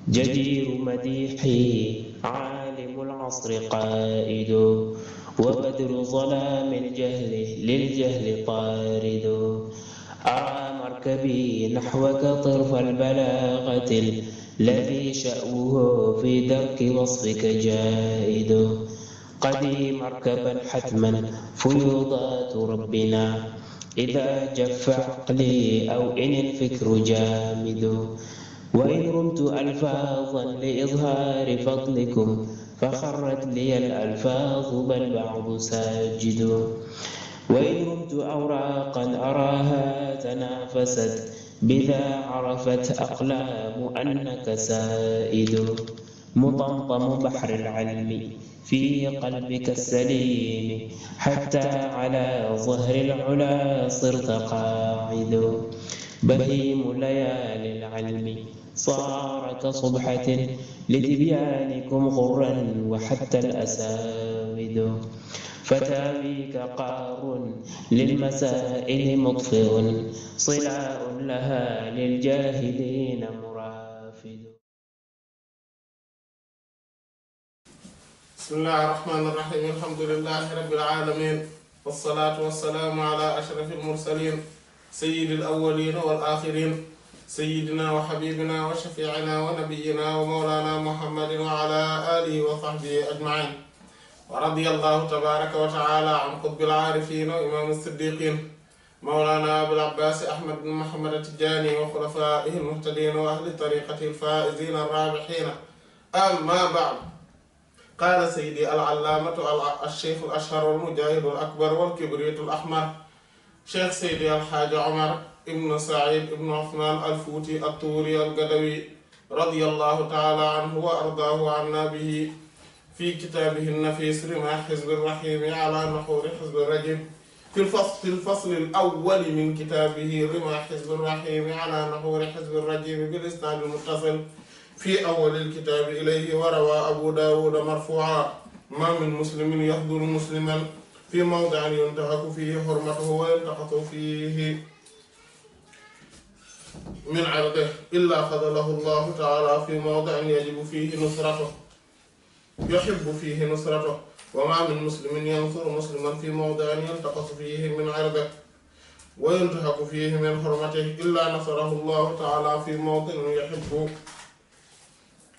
جدير مديحي عالم العصر قائد وبدر ظلام الجهل للجهل طارد أرى مركبي نحوك طرف البلاغة الذي شأوه في درك وصفك جائد قدي مركبا حتما فيوضات ربنا إذا جف عقلي أو إن الفكر جامد وإن رمت ألفاظا لإظهار فضلكم فخرت لي الألفاظ بل بعض ساجد وإن رمت أوراقا أراها تنافست بذا عرفت أقلام أنك سائد مطمطم بحر العلم في قلبك السليم حتى على ظهر العلا صرت قاعد بهيم ليالي العلم صار كصبحة لتبيانكم غرا وحتى الأساود فتاويك قار للمسائل مطفئ صلاء لها للجاهلين مرافد. بسم الله الرحمن الرحيم. الحمد لله رب العالمين والصلاة والسلام على أشرف المرسلين سيد الأولين والآخرين سيدنا وحبيبنا وشفيعنا ونبينا ومولانا محمد وعلى آله وصحبه أجمعين ورضي الله تبارك وتعالى عن قطب العارفين وإمام الصديقين مولانا أبو العباس أحمد بن محمد التجاني وخلفائه المهتدين وأهل طريقته الفائزين الرابحين. أما بعد، قال سيدي العلامة الشيخ الأشهر والمجاهد الأكبر والكبريت الأحمر شيخ سيدي الحاج عمر ابن سعيد ابن عثمان الفوتي الطوري القدوي رضي الله تعالى عنه وأرضاه عنا به في كتابه النفيس رماح حزب الرحيم على نحور حزب الرجيم في الفصل الأول من كتابه رماح حزب الرحيم على نحور حزب الرجيم بالإسناد المتصل في أول الكتاب إليه. وروى أبو داود مرفوعا: ما من مسلم يحضر مسلما في موضع ينتهك فيه حرمته ويلتقط فيه من عرضه إلا خذله الله تعالى في موضع يجب فيه نصرته يحب فيه نصرته. وما من مسلم ينصر مسلما في موضع يلتقط فيه من عرضه وينتهك فيه من حرمته إلا نصره الله تعالى في موطن يحب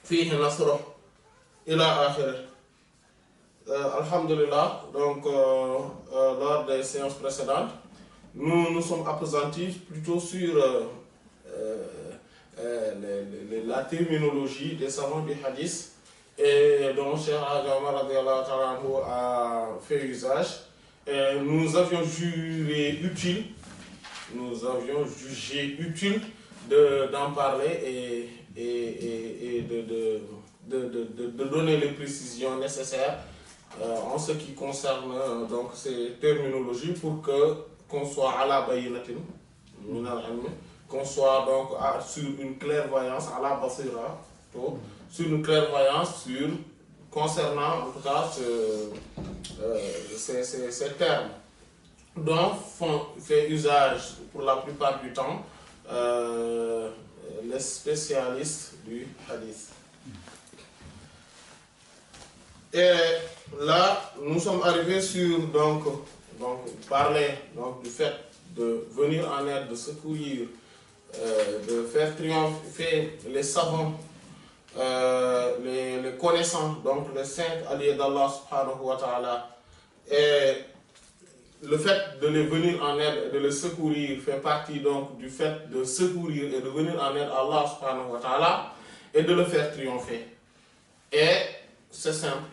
فيه نصره إلى آخره. Alhamdulillah, donc lors des séances précédentes, nous nous sommes appesantis plutôt sur la terminologie des savants du hadith et dont Cheikh Omar a fait usage. Et nous avions jugé utile d'en parler et de donner les précisions nécessaires en ce qui concerne donc ces terminologies pour qu'on soit à la bayinatin, qu'on soit donc sur une clairvoyance, à la basira, sur une clairvoyance concernant en tout cas ces termes dont fait usage pour la plupart du temps les spécialistes du hadith. Et là, nous sommes arrivés sur donc parler donc, du fait de venir en aide, de secourir, de faire triompher les savants, les connaissants, donc les 5 alliés d'Allah subhanahu wa ta'ala. Et le fait de les venir en aide et de les secourir fait partie donc du fait de secourir et de venir en aide à Allah subhanahu wa ta'ala et de le faire triompher. Et c'est simple.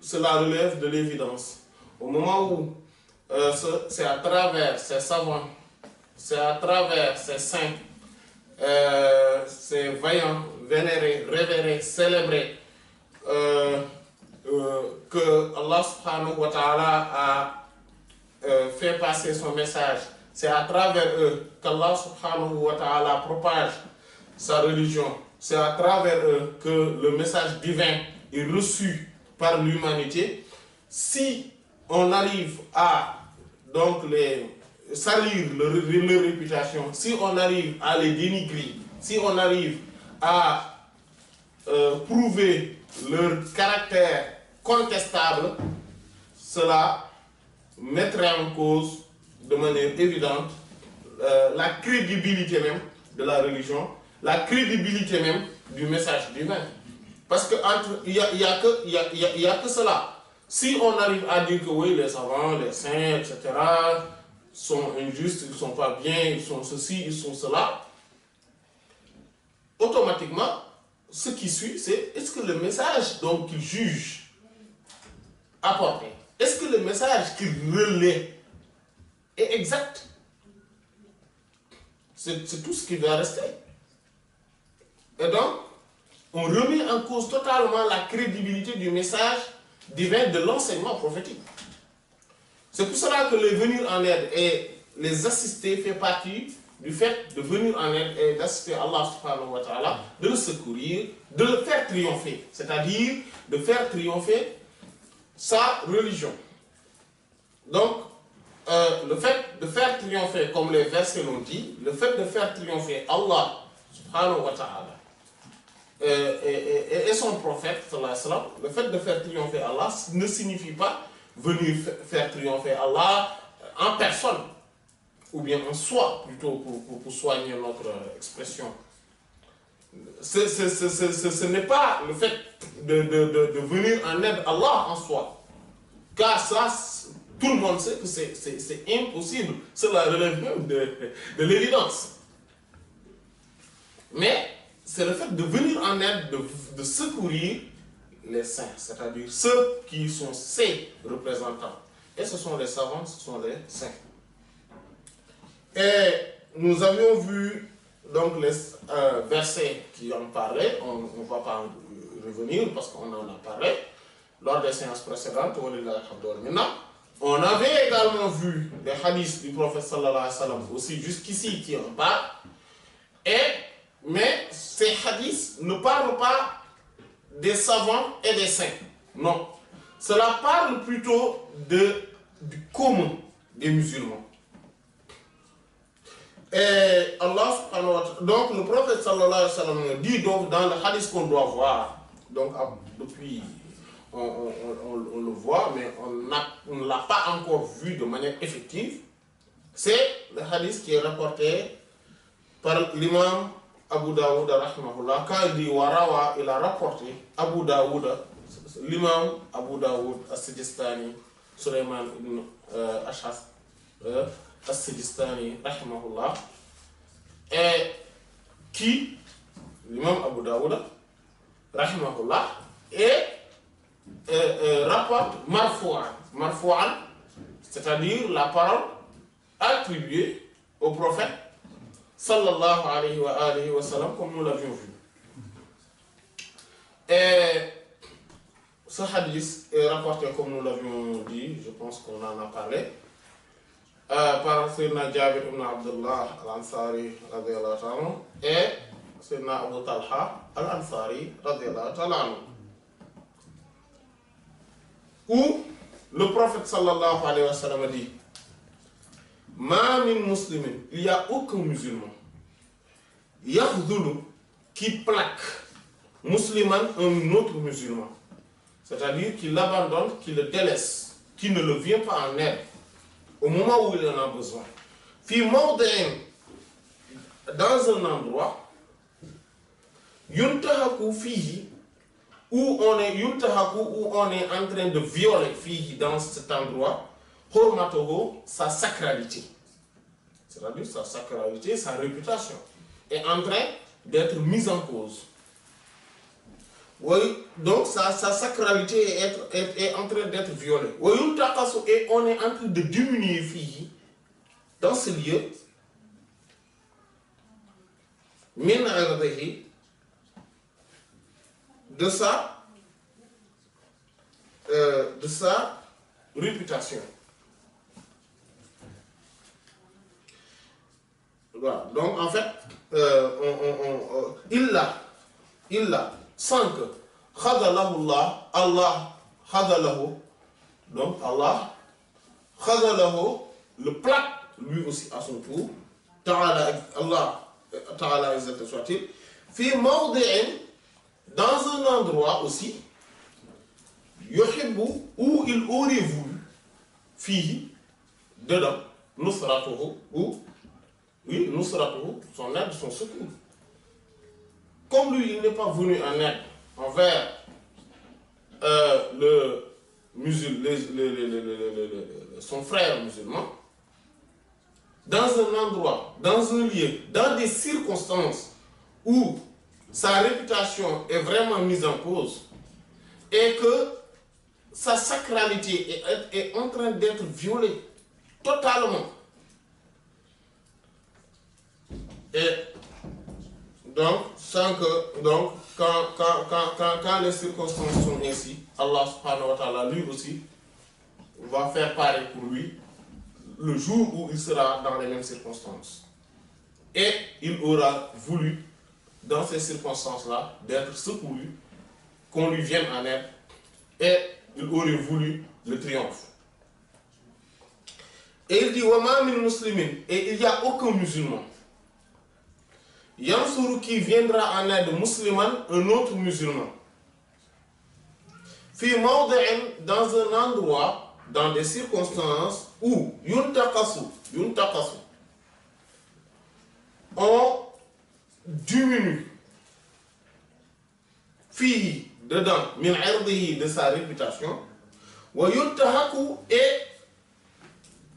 Cela relève de l'évidence. Au moment où c'est à travers ces savants, c'est à travers ces saints, ces vaillants, vénérés, révérés, célébrés, que Allah subhanahu wa ta'ala a fait passer son message. C'est à travers eux qu'Allah subhanahu wa ta'ala propage sa religion. C'est à travers eux que le message divin est reçu par l'humanité. Si on arrive à donc les salir leur réputation, si on arrive à les dénigrer, si on arrive à prouver leur caractère contestable, cela mettrait en cause de manière évidente la crédibilité même de la religion, la crédibilité même du message divin. Parce qu'il n'y a que cela. Si on arrive à dire que oui, les savants, les saints, etc., sont injustes, ils ne sont pas bien, ils sont ceci, ils sont cela, automatiquement, ce qui suit, c'est est-ce que le message qu'ils jugent apporté, est-ce que le message qu'ils relaient est exact? C'est tout ce qui va rester. Et donc, on remet en cause totalement la crédibilité du message divin de l'enseignement prophétique. C'est pour cela que les venir en aide et les assister fait partie du fait de venir en aide et d'assister Allah subhanahu wa ta'ala, de le secourir, de le faire triompher, c'est-à-dire de faire triompher sa religion. Donc, le fait de faire triompher, comme les versets l'ont dit, le fait de faire triompher Allah subhanahu wa ta'ala et son prophète, le fait de faire triompher Allah ne signifie pas venir faire triompher Allah en personne, ou bien en soi, plutôt pour soigner notre expression. Ce n'est pas le fait de venir en aide à Allah en soi, car ça, tout le monde sait que c'est impossible, cela relève même de l'évidence. Mais c'est le fait de venir en aide, de secourir les saints, c'est-à-dire ceux qui sont ses représentants. Et ce sont les savants, ce sont les saints. Et nous avions vu donc les versets qui en parlaient, on ne va pas en revenir parce qu'on en a parlé lors des séances précédentes. On avait également vu les hadiths du prophète sallallahu alayhi wa sallam aussi jusqu'ici qui en parlent. Mais ces hadiths ne parlent pas des savants et des saints. Non. Cela parle plutôt du commun des musulmans. Et Allah subhanahu wa ta'ala, donc le prophète sallallahu alayhi wa sallam dit donc dans le hadith qu'on doit voir, donc depuis on le voit, mais on ne l'a pas encore vu de manière effective, c'est le hadith qui est rapporté par l'imam Abu Daoud rahimahullah. Quand il dit Warawa, il a rapporté Abu Daoud, l'imam Abu Daoud as-Sijistani, Sulayman ibn Ash'ath as-Sijistani rahimahullah, et qui, l'imam Abu Daoud rahimahullah, et rapporte marfou'an, c'est-à-dire la parole attribuée au prophète sallallahu alayhi wa sallam, comme nous l'avions vu. Et ce hadith est rapporté, comme nous l'avions dit, je pense qu'on en a parlé, par Sayyidina Jabir ibn Abdullah al-Ansari radiyallahu ta'ala et Sayyidina Abu Talha al-Ansari radiyallahu ta'ala, où le prophète sallallahu alayhi wa sallam a dit: Ma min muslimin, il n'y a aucun musulman, yakhdhulu, qui plaque musliman, un autre musulman, c'est-à-dire qui l'abandonne, qui le délaisse, qui ne le vient pas en aide au moment où il en a besoin. Fi mawdi'in, dans un endroit, yuntahaku fihi, où on est en train de violer fihi, dans cet endroit, hurmatuhu, sa sacralité, c'est-à-dire sa sacralité, sa réputation est en train d'être mise en cause. Oui, donc sa sacralité est en train d'être violée. Et on est en train de diminuer fihi, dans ce lieu, min irdihi, de sa réputation. Voilà. Donc en fait, illa, sans que Allah khadalahu, donc Allah khadalahu, le plaque lui aussi à son tour, Allah ta'ala exalté soit-il, fi mawdi'in, dans un endroit aussi, yuhibbu, où il aurait voulu, fihi, dedans, nusratuhu, ou, oui, nusratuhu, son aide, son secours. Comme lui, il n'est pas venu en aide envers son frère musulman, dans un endroit, dans un lieu, dans des circonstances où sa réputation est vraiment mise en cause et que sa sacralité est en train d'être violée totalement. Et donc, quand les circonstances sont ainsi, Allah subhanahu wa ta'ala, lui aussi, va faire pareil pour lui le jour où il sera dans les mêmes circonstances. Et il aura voulu, dans ces circonstances-là, d'être secouru, qu'on lui vienne en aide, et il aurait voulu le triomphe. Et il dit, Wama min muslimin, et il n'y a aucun musulman. Yansuru qui viendra en aide musulman, un autre musulman. Fi mawdi'in, dans un endroit, dans des circonstances où yuntaqasu, on diminue fihi, dedans, min irdihi, de sa réputation, wa yuntahaku, et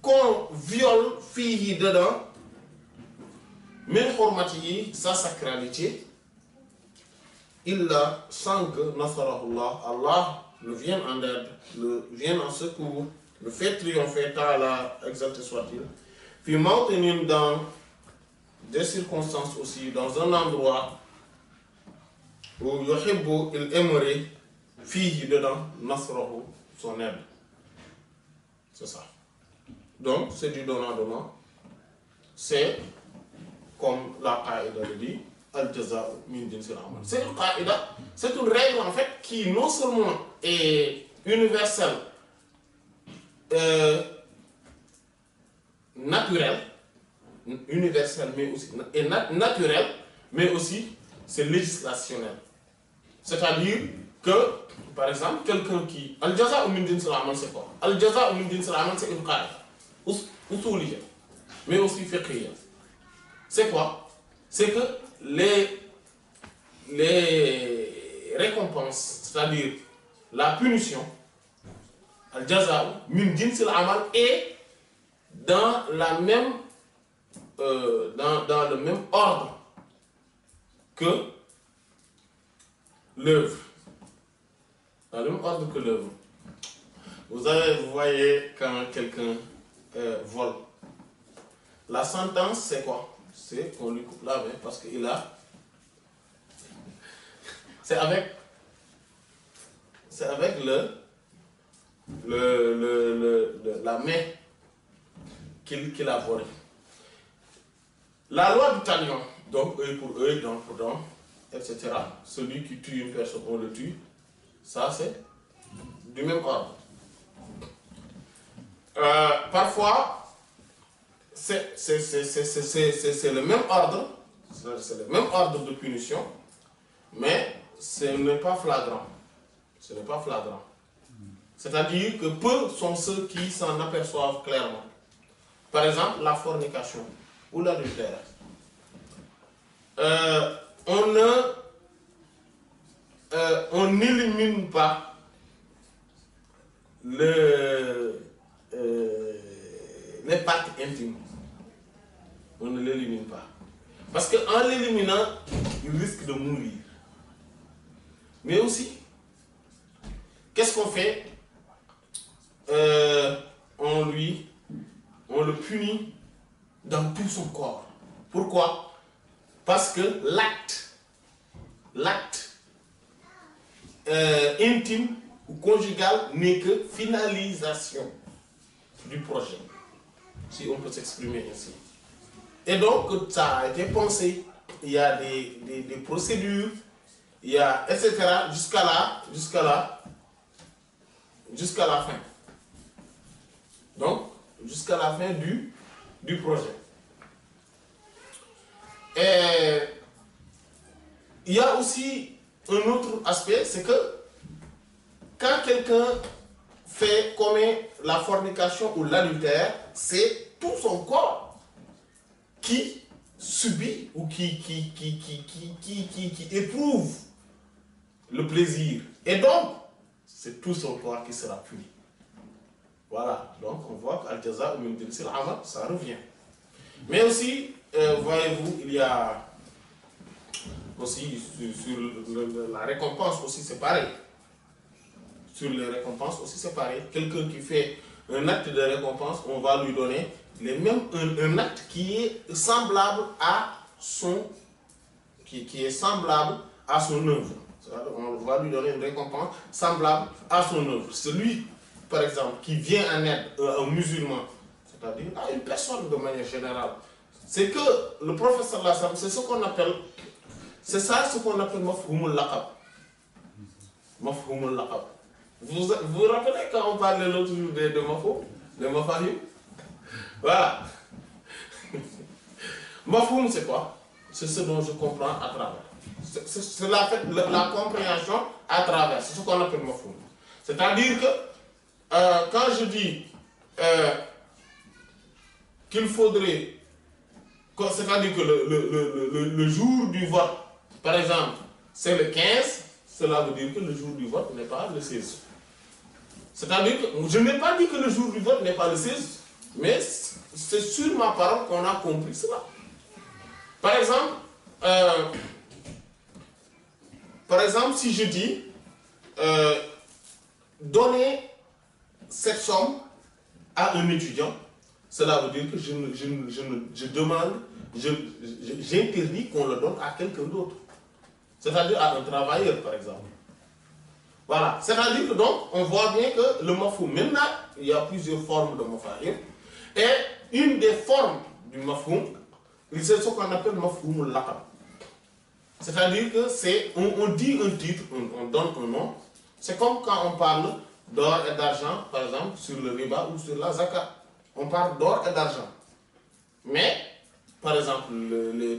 qu'on viole fihi, dedans, min hurmatihi, sa sacralité, illa, sans que nasarahullah, Allah le vienne en aide, le vienne en secours, le fait triompher, ta'ala, exalté soit-il, fi mawtinin, dans des circonstances aussi, dans un endroit où yuhibbu, il aimerait, fihi, dedans, nasrahu, son aide. C'est ça. Donc, c'est du donnant-donnant. C'est, comme la qaïda le dit, al-jaza'u min jinsil amal. C'est une qaïda, c'est une règle en fait qui non seulement est universelle, naturelle, mais aussi naturelle, mais aussi c'est législationnel. C'est-à-dire que, par exemple, quelqu'un qui... Al-jaza'u min jinsil amal, c'est quoi? Al-jaza'u min jinsil amal, c'est une qaïda usuliyya, mais aussi fiqhiyya. C'est quoi? C'est que les récompenses, c'est-à-dire la punition, al-jaza'u min jinsil amal, est dans la même dans le même ordre que l'œuvre. Dans le même ordre que l'œuvre. Vous voyez quand quelqu'un vole. La sentence, c'est quoi? C'est qu'on lui coupe la main parce qu'il a... C'est avec la main qu'il a volé. La loi du talion, donc œil pour œil, dent pour dent, etc. Celui qui tue une personne, on le tue. Ça, c'est du même ordre. Parfois, c'est le même ordre, c'est le même ordre de punition, mais ce n'est pas flagrant. Ce n'est pas flagrant. C'est-à-dire que peu sont ceux qui s'en aperçoivent clairement. Par exemple, la fornication ou l'adultère. On n'élimine pas les parties intimes. On ne l'élimine pas. Parce qu'en l'éliminant, il risque de mourir. Mais aussi, qu'est-ce qu'on fait? On le punit dans tout son corps. Pourquoi? Parce que l'acte intime ou conjugal n'est que finalisation du projet, si on peut s'exprimer ainsi. Et donc, ça a été pensé, il y a des procédures, il y a etc. jusqu'à la fin. Donc, jusqu'à la fin du projet. Et il y a aussi un autre aspect, c'est que quand quelqu'un commet la fornication ou l'adultère, c'est tout son corps qui subit ou qui éprouve le plaisir. Et donc, c'est tout son corps qui sera puni. Voilà, donc on voit qu'Al-Jaza ou Mimdil Amal, ça revient. Mais aussi, voyez-vous, il y a aussi sur la récompense aussi, c'est pareil. Sur les récompenses aussi, c'est pareil. Quelqu'un qui fait un acte de récompense, on va lui donner un acte qui est semblable à son œuvre. On va lui donner une récompense semblable à son œuvre. Celui, par exemple, qui vient en aide à un musulman, c'est-à-dire à une personne de manière générale, c'est que le prophète sallallahu alayhi wa sallam, c'est ce qu'on appelle mafhumul laqab. Mafhumul laqab. Vous vous rappelez quand on parlait l'autre jour de mafhum, de mafahim? Voilà. Mafhum, c'est quoi? C'est ce dont je comprends à travers. C'est la compréhension à travers. C'est ce qu'on appelle mafhum. C'est-à-dire que quand je dis qu'il faudrait, c'est-à-dire que le jour du vote, par exemple, c'est le 15, cela veut dire que le jour du vote n'est pas le 16. C'est-à-dire que je n'ai pas dit que le jour du vote n'est pas le 16, mais c'est sur ma parole qu'on a compris cela. Par exemple, si je dis donner cette somme à un étudiant, cela veut dire que j'interdis qu'on le donne à quelqu'un d'autre. C'est-à-dire à un travailleur, par exemple. Voilà. C'est-à-dire que donc, on voit bien que le mafhoum, maintenant, il y a plusieurs formes de mafahim. Et une des formes du mafhoum, c'est ce qu'on appelle mafhoumul laqab. C'est-à-dire que on dit un titre, on donne un nom. C'est comme quand on parle d'or et d'argent, par exemple, sur le riba ou sur la zakat. On parle d'or et d'argent. Mais, par exemple,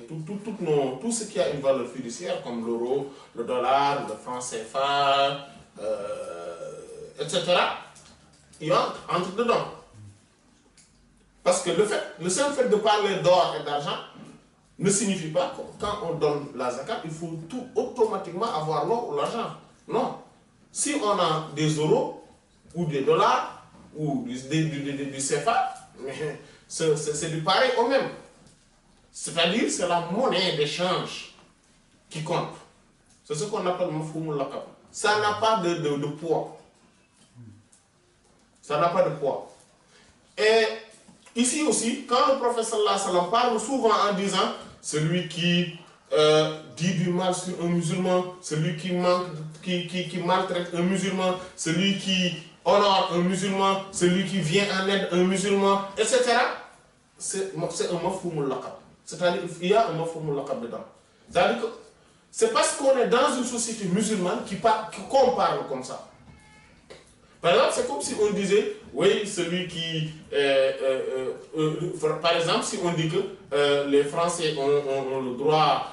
tout ce qui a une valeur fiduciaire, comme l'euro, le dollar, le franc CFA, etc., il entre dedans. Parce que le seul fait de parler d'or et d'argent ne signifie pas que quand on donne la zakat, il faut tout automatiquement avoir l'or ou l'argent. Non. Si on a des euros ou des dollars ou du CFA, c'est du pareil au même. C'est-à-dire c'est la monnaie d'échange qui compte. C'est ce qu'on appelle mafhumul laqab. Ça n'a pas de poids. Ça n'a pas de poids. Et ici aussi, quand le prophète sallallahu alayhi wa sallam parle souvent en disant celui qui dit du mal sur un musulman, celui qui maltraite un musulman, celui qui honore un musulman, celui qui vient en aide à un musulman, etc. C'est un mafhumul laqab. C'est-à-dire qu'il y a un mafhumul laqab dedans. C'est-à-dire que c'est parce qu'on est dans une société musulmane qu'on parle comme ça. Par exemple, c'est comme si on disait, oui, celui qui... par exemple, si on dit que les Français ont le droit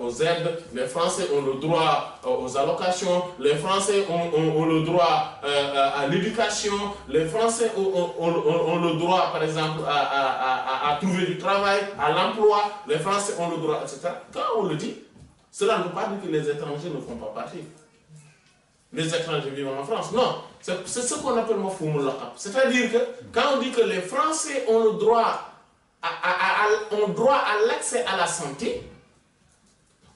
aux aides, les Français ont le droit aux allocations, les Français ont le droit à l'éducation, les Français ont le droit, par exemple, à trouver du travail, à l'emploi, les Français ont le droit, etc. Quand on le dit, cela ne veut pas dire que les étrangers ne font pas partie. Les étrangers vivant en France. Non, c'est ce qu'on appelle mafhumul laqab. C'est-à-dire que quand on dit que les Français ont le droit à l'accès à la santé,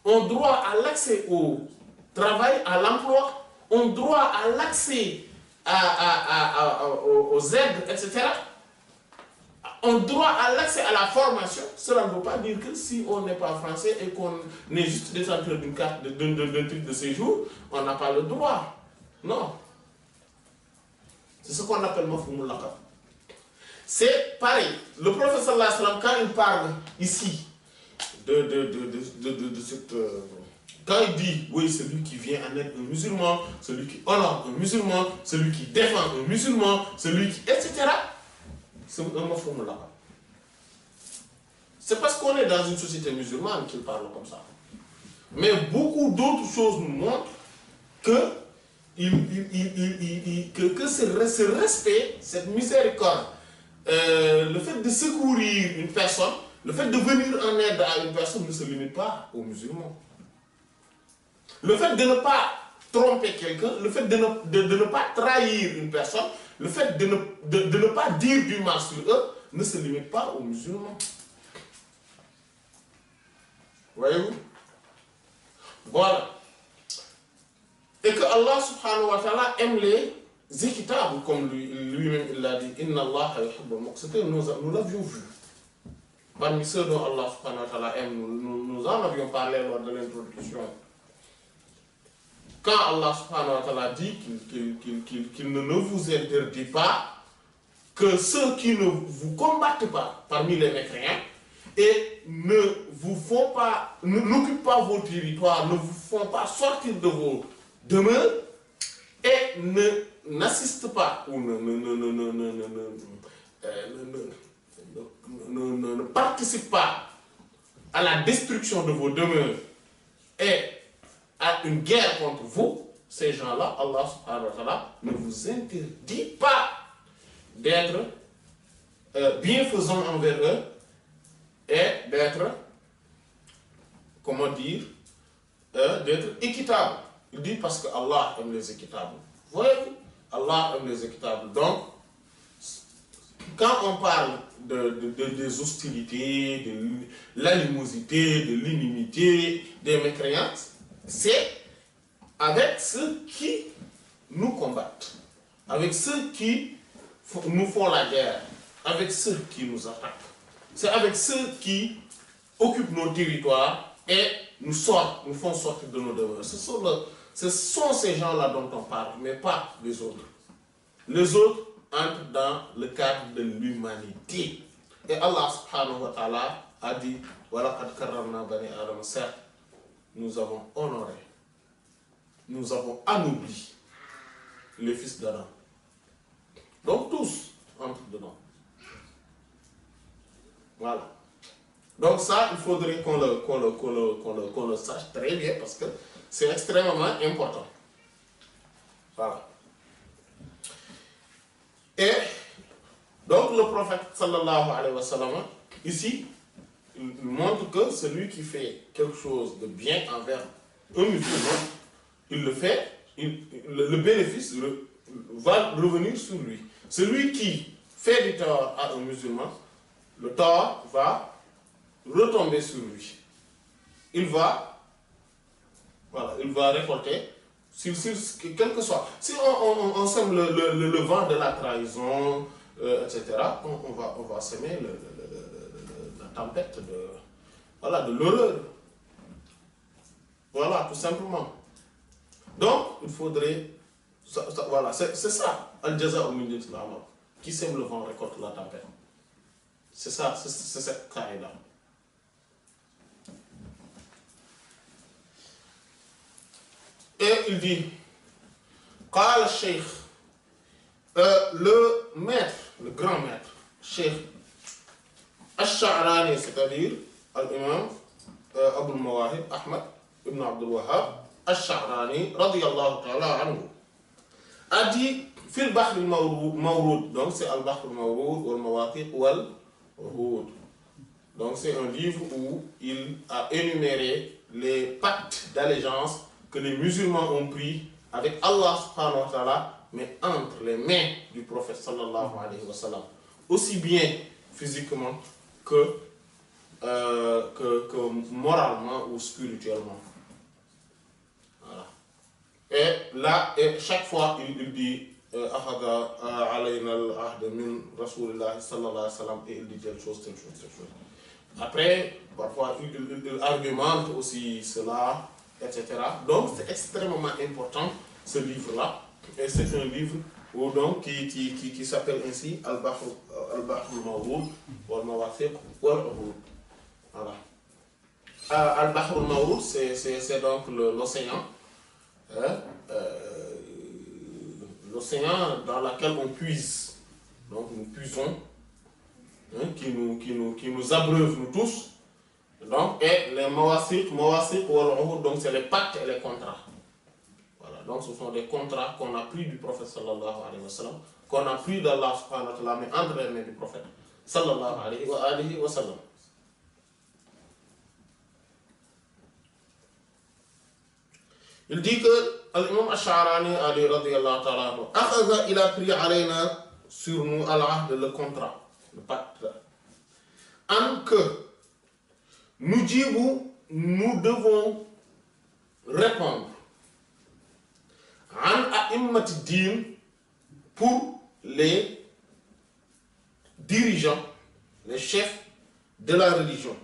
ont droit à l'accès au travail, à l'emploi, ont droit à l'accès aux aides, etc., ont droit à l'accès à la formation, cela ne veut pas dire que si on n'est pas français et qu'on est juste détenteur d'une carte, d'un titre de séjour, on n'a pas le droit. Non. C'est ce qu'on appelle mafhumul laqab. C'est pareil. Le prophète sallallahu alayhi wa sallam, quand il parle ici de cette... quand il dit, oui, celui qui vient en aide un musulman, celui qui honore un musulman, celui qui défend un musulman, celui qui... etc., c'est un mafhumul laqab. C'est parce qu'on est dans une société musulmane qu'il parle comme ça. Mais beaucoup d'autres choses nous montrent que, que ce respect, cette miséricorde, le fait de secourir une personne, le fait de venir en aide à une personne ne se limite pas aux musulmans. Le fait de ne pas tromper quelqu'un, le fait de ne pas trahir une personne, le fait de ne pas dire du mal sur eux, ne se limite pas aux musulmans. Voyez-vous? Voilà. Et que Allah subhanahu wa ta'ala aime les équitables, comme lui-même il l'a dit. Inna Allah yuhibbul muqsitin. Nous l'avions vu. Parmi ceux dont Allah subhanahu wa ta'ala aime, nous en avions parlé lors de l'introduction. Quand Allah subhanahu wa ta'ala dit qu'il ne vous interdit pas que ceux qui ne vous combattent pas parmi les mécréants et ne vous font pas, n'occupent pas vos territoires, ne vous font pas sortir de vos demeures et n'assistent pas ou ne participent pas à la destruction de vos demeures et à une guerre contre vous, ces gens-là, Allah subhanahu wa ta'ala ne vous interdit pas d'être bienfaisant envers eux et d'être, comment dire, d'être équitable. Il dit parce que Allah aime les équitables. Vous voyez, Allah aime les équitables. Donc, quand on parle des hostilités, de l'animosité, de l'inimité, des mécréances, c'est avec ceux qui nous combattent, avec ceux qui nous font la guerre, avec ceux qui nous attaquent. C'est avec ceux qui occupent nos territoires et nous font sortir de nos demeures. Ce sont ces gens-là dont on parle, mais pas les autres. Les autres entrent dans le cadre de l'humanité. Et Allah subhanahu wa ta'ala a dit, وَلَقَدْ كَرَّمْنَا بَنِي آدَمَ. Certes, nous avons honoré, nous avons anobli les fils d'Adam. Donc tous entrent dedans. Voilà. Donc ça, il faudrait qu'on le sache très bien parce que c'est extrêmement important. Voilà. Et donc le prophète sallallahu alayhi wa sallam, ici, il montre que celui qui fait quelque chose de bien envers un musulman, il le fait, le bénéfice va revenir sur lui. Celui qui fait du tort à un musulman, le tort va retomber sur lui. Il va récolter, quel que soit. Si on sème le vent de la trahison, etc., on va semer la tempête de l'horreur. Voilà, tout simplement. Donc, il faudrait... voilà, c'est ça. Al-Jaza'u min jinsil amal. Qui sème le vent récolte la tempête. C'est ça, c'est cette caïda. Et il dit, Qala Sheikh, le maître, le grand maître, Sheikh Ash-Sha'rani, c'est-à-dire l'imam Abu al-Mawahib, Ahmad ibn Abdul Wahhab, Ash-Sha'rani, radiyallahu ta'ala anhu, a dit, Fil Bahr al-Mawrud, donc c'est Al-Bahr al-Mawrud, wal-Mawaqiq, wal-Hud. Donc c'est un livre où il a énuméré les pactes d'allégeance que les musulmans ont pris avec Allah subhanahu wa ta'ala, mais entre les mains du prophète sallallahu alayhi wa sallam, aussi bien physiquement que moralement ou spirituellement. Voilà. Et là, chaque fois, il dit Ahada alayna al-ahd min Rasulillah sallallahu alayhi wa sallam, et il dit telle chose. Après, parfois, il argumente aussi cela, etc. Donc, c'est extrêmement important, ce livre-là. Et c'est un livre qui s'appelle ainsi Al-Bahr al-Mawrud, wal-Mawaqiq, wal-Uhud. Voilà. Al-Bahr al-Mawrud, c'est donc l'océan. L'océan dans lequel on puise. Donc, nous puisons. Qui nous abreuve, nous tous, Donc, et les mawasiq wal uhud, donc c'est les pactes et les contrats. Voilà, donc ce sont des contrats qu'on a pris du prophète sallallahu alayhi wa sallam, qu'on a pris d'Allah subhanahu wa ta'ala, mais entre les mains du prophète sallallahu alayhi wa sallam. Il dit que l'imam Ash-Sha'rani Ali radiyallahu ta'ala anhu, il a pris alayna sur nous al-ahd, le contrat, le pacte, en que nous devons répondre an a'immat din pour les dirigeants, les chefs de la religion,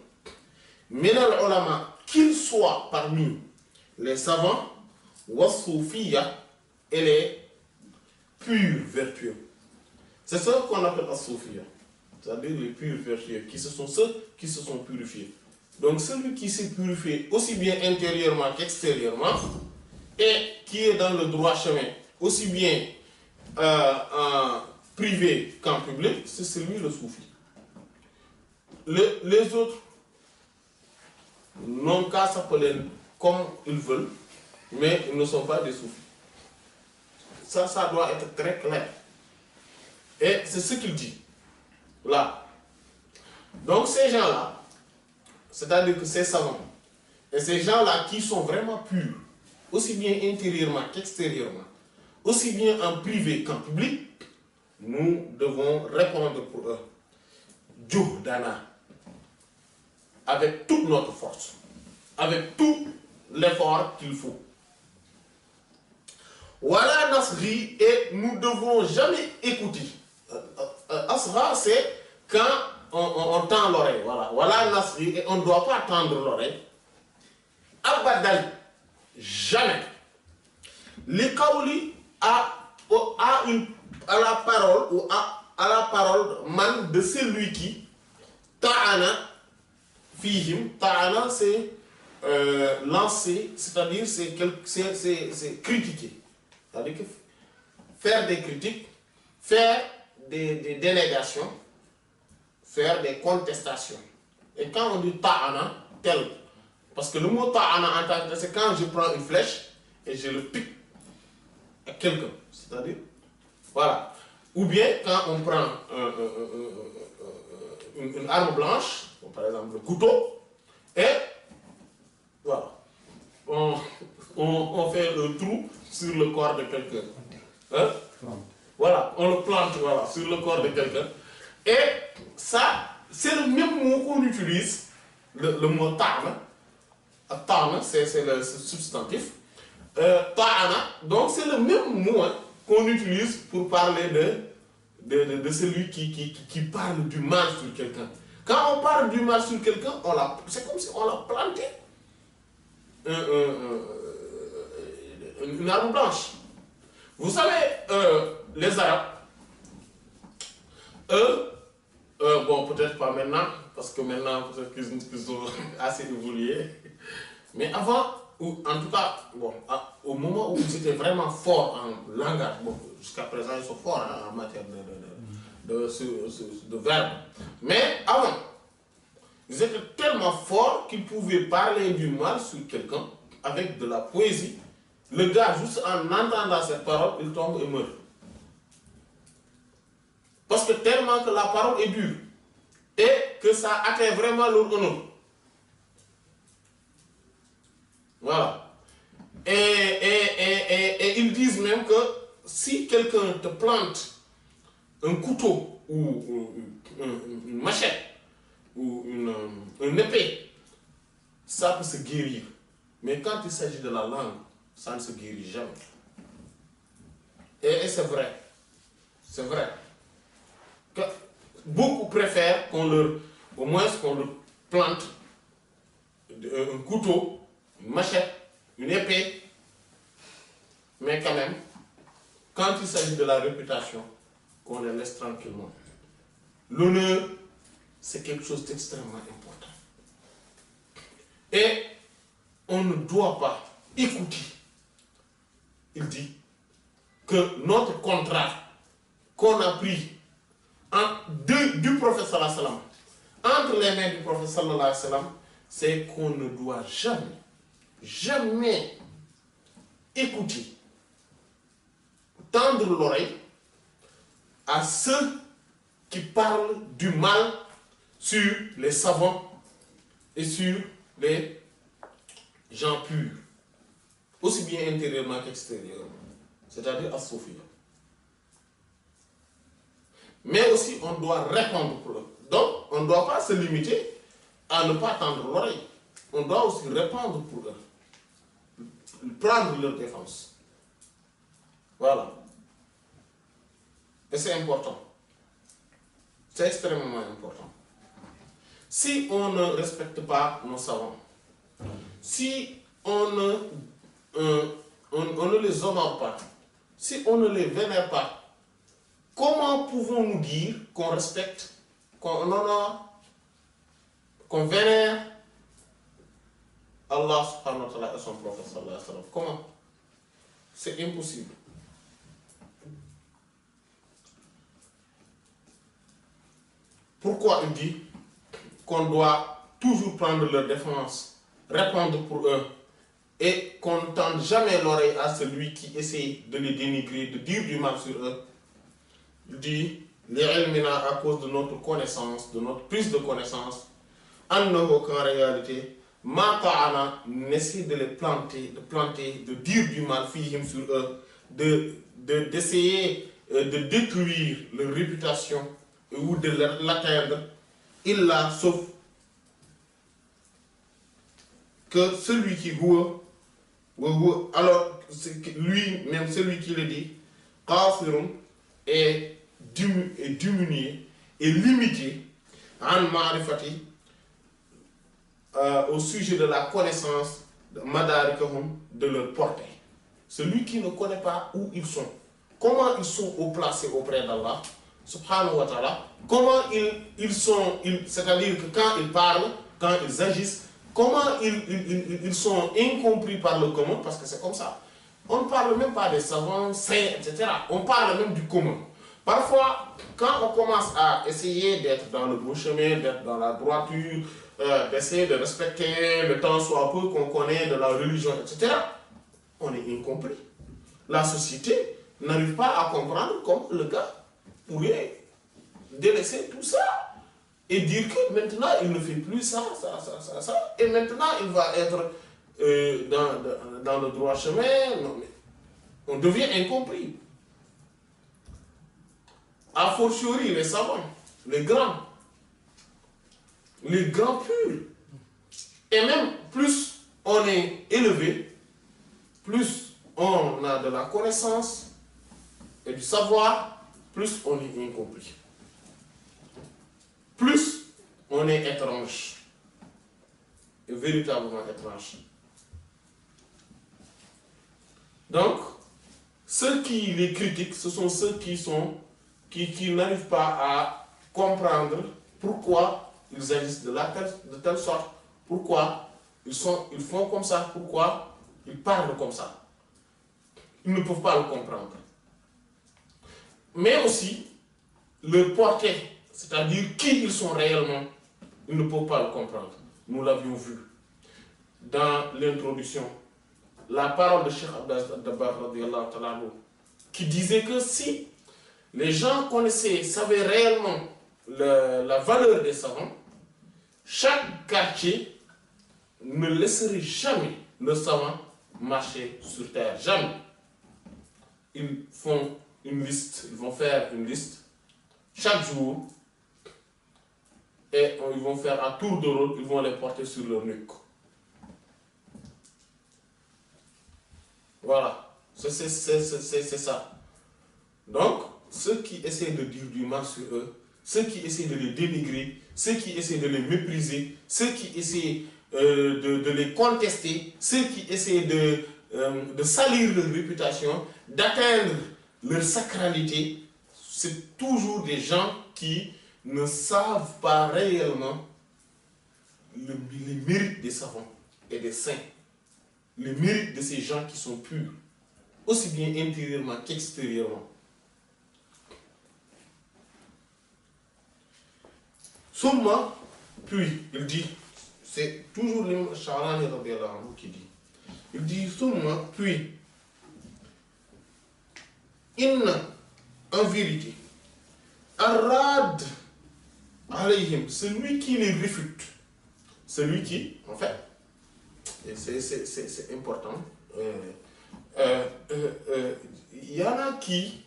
min al-ulama, qu'ils soient parmi les savants, was-soufiyya, et les purs vertueux. C'est ce qu'on appelle as-soufiyya, c'est-à-dire les purs vertueux, qui sont ceux qui se sont purifiés. Donc celui qui s'est purifié aussi bien intérieurement qu'extérieurement, et qui est dans le droit chemin, aussi bien en privé qu'en public, c'est celui le soufi. Les autres n'ont qu'à s'appeler comme ils veulent, mais ils ne sont pas des soufis. Ça doit être très clair. Et c'est ce qu'il dit là. Donc ces gens-là, c'est-à-dire que ces savants, et ces gens-là qui sont vraiment purs, aussi bien intérieurement qu'extérieurement, aussi bien en privé qu'en public, nous devons répondre pour eux. Juhdana, avec toute notre force, avec tout l'effort qu'il faut. Wala nasri, et nous ne devons jamais écouter. Asra, c'est quand on tend l'oreille. Voilà. Wala nasri, et on ne doit pas tendre l'oreille. Abadal, jamais. Les kaouli à la parole ou à la parole man de celui qui ta'ana fihim. Ta'ana, c'est lancer, c'est-à-dire c'est critiquer. C'est-à-dire que faire des critiques, faire des dénégations, faire des contestations. Et quand on dit ta'ana, tel, parce que le mot ta'ana en tant que tel, c'est quand je prends une flèche et je le pique à quelqu'un. C'est-à-dire, voilà. Ou bien quand on prend une arme blanche, par exemple le couteau, et voilà. On fait un trou sur le corps de quelqu'un. Hein? Voilà, on le plante voilà, sur le corps de quelqu'un. Et ça, c'est le même mot qu'on utilise, le mot ta'ana. Ta'ana, c'est le substantif. Ta'ana, donc c'est le même mot qu'on utilise pour parler de celui qui parle du mal sur quelqu'un. Quand on parle du mal sur quelqu'un, c'est comme si on l'a planté une arme blanche. Vous savez, les Arabes, eux, bon, peut-être pas maintenant, parce que maintenant, peut-être qu'ils ont assez évolué, mais avant, ou en tout cas, bon, au moment où ils étaient vraiment forts en langage, bon, jusqu'à présent, ils sont forts en matière de verbe, mais avant, ils étaient tellement forts qu'ils pouvaient parler du mal sur quelqu'un avec de la poésie. Le gars, juste en entendant cette parole, il tombe et meurt. Parce que tellement que la parole est dure et que ça atteint vraiment leur honneur. Voilà. Et ils disent même que si quelqu'un te plante un couteau ou une machette ou une épée, ça peut se guérir. Mais quand il s'agit de la langue, ça ne se guérit jamais. Et c'est vrai. C'est vrai. Que beaucoup préfèrent au moins qu'on leur plante un couteau, une machette, une épée. Mais quand même, quand il s'agit de la réputation, qu'on les laisse tranquillement. L'honneur, c'est quelque chose d'extrêmement important. Et on ne doit pas écouter. Il dit que notre contrat qu'on a pris du prophète sallallahu alayhi wa sallam, entre les mains du prophète sallallahu alayhi wa sallam, c'est qu'on ne doit jamais écouter, tendre l'oreille à ceux qui parlent du mal sur les savants et sur les gens purs, aussi bien intérieurement qu'extérieurement, c'est-à-dire as-soufiyya. Mais aussi, on doit répondre pour eux. Donc, on ne doit pas se limiter à ne pas tendre l'oreille. On doit aussi répondre pour eux, prendre leur défense. Voilà. Et c'est important. C'est extrêmement important. Si on ne respecte pas nos savants, si on ne les honore pas, si on ne les vénère pas, comment pouvons-nous dire qu'on respecte, qu'on honore, qu'on vénère Allah subhanahu wa ta'ala et son prophète sallallahu alayhi wa sallam? Comment? C'est impossible. Pourquoi il dit qu'on doit toujours prendre leur défense, répondre pour eux, et qu'on ne tende jamais l'oreille à celui qui essaie de les dénigrer, de dire du mal sur eux? Il dit, à cause de notre connaissance, de notre prise de connaissance, qu'en réalité, Mata'ana n'essaie de les planter, de dire du mal fihim sur eux, d'essayer de détruire leur réputation ou de l'atteindre, sauf que celui qui voit, alors lui-même, celui qui le dit, qasirun, est diminué et limité en ma'rifati au sujet de la connaissance de madarikahum, de leur portée. Celui qui ne connaît pas où ils sont, comment ils sont placés auprès d'Allah subhanahu wa ta'ala, comment ils sont, c'est-à-dire que quand ils parlent, quand ils agissent, comment ils sont incompris par le commun, parce que c'est comme ça. On ne parle même pas des savants, saints, etc. On parle même du commun. Parfois, quand on commence à essayer d'être dans le bon chemin, d'être dans la droiture, d'essayer de respecter le temps soit peu qu'on connaît de la religion, etc., on est incompris. La société n'arrive pas à comprendre comme le gars pourrait délaisser tout ça et dire que maintenant il ne fait plus ça, et maintenant il va être dans le droit chemin. Non, mais on devient incompris. A fortiori les savants, les grands purs. Et même plus on est élevé, plus on a de la connaissance et du savoir, plus on est incompris. Plus on est étrange. Et véritablement étrange. Donc, ceux qui les critiquent, ce sont ceux qui n'arrivent pas à comprendre pourquoi ils agissent de telle sorte, pourquoi ils font comme ça, pourquoi ils parlent comme ça. Ils ne peuvent pas le comprendre. Mais aussi, leur portée, c'est-à-dire qui ils sont réellement, ils ne peuvent pas le comprendre. Nous l'avions vu dans l'introduction. La parole de Cheikh Abdel qui disait que si les gens savaient réellement la valeur des savants, chaque quartier ne laisserait jamais le savant marcher sur terre. Jamais. Ils font une liste, ils vont faire une liste chaque jour et ils vont faire à tour de rôle, ils vont les porter sur leur nuque. Voilà, c'est ça. Donc, ceux qui essaient de dire du mal sur eux, ceux qui essaient de les dénigrer, ceux qui essaient de les mépriser, ceux qui essaient de les contester, ceux qui essaient de salir leur réputation, d'atteindre leur sacralité, c'est toujours des gens qui ne savent pas réellement les mérites des savants et des saints, les mérites de ces gens qui sont purs, aussi bien intérieurement qu'extérieurement. Seulement, puis, il dit, c'est toujours l'imam Sha'rani qui dit. Il dit seulement, puis, inna, en vérité, arad alayhim, celui qui les réfute, celui qui, en fait, et c'est important, il y en a qui,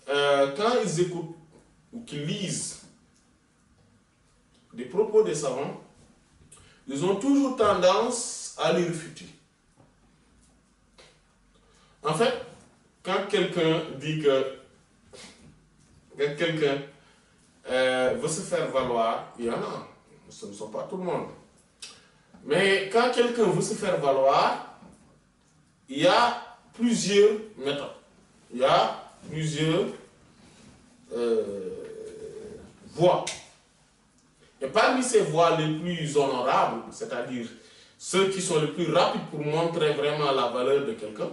quand ils écoutent ou qu'ils lisent des propos des savants, ils ont toujours tendance à les réfuter. En fait, quand quelqu'un dit que quelqu'un veut se faire valoir, il y en a, ce ne sont pas tout le monde. Mais quand quelqu'un veut se faire valoir, il y a plusieurs méthodes. Il y a plusieurs voies. Et parmi ces voies les plus honorables, c'est-à-dire ceux qui sont les plus rapides pour montrer vraiment la valeur de quelqu'un,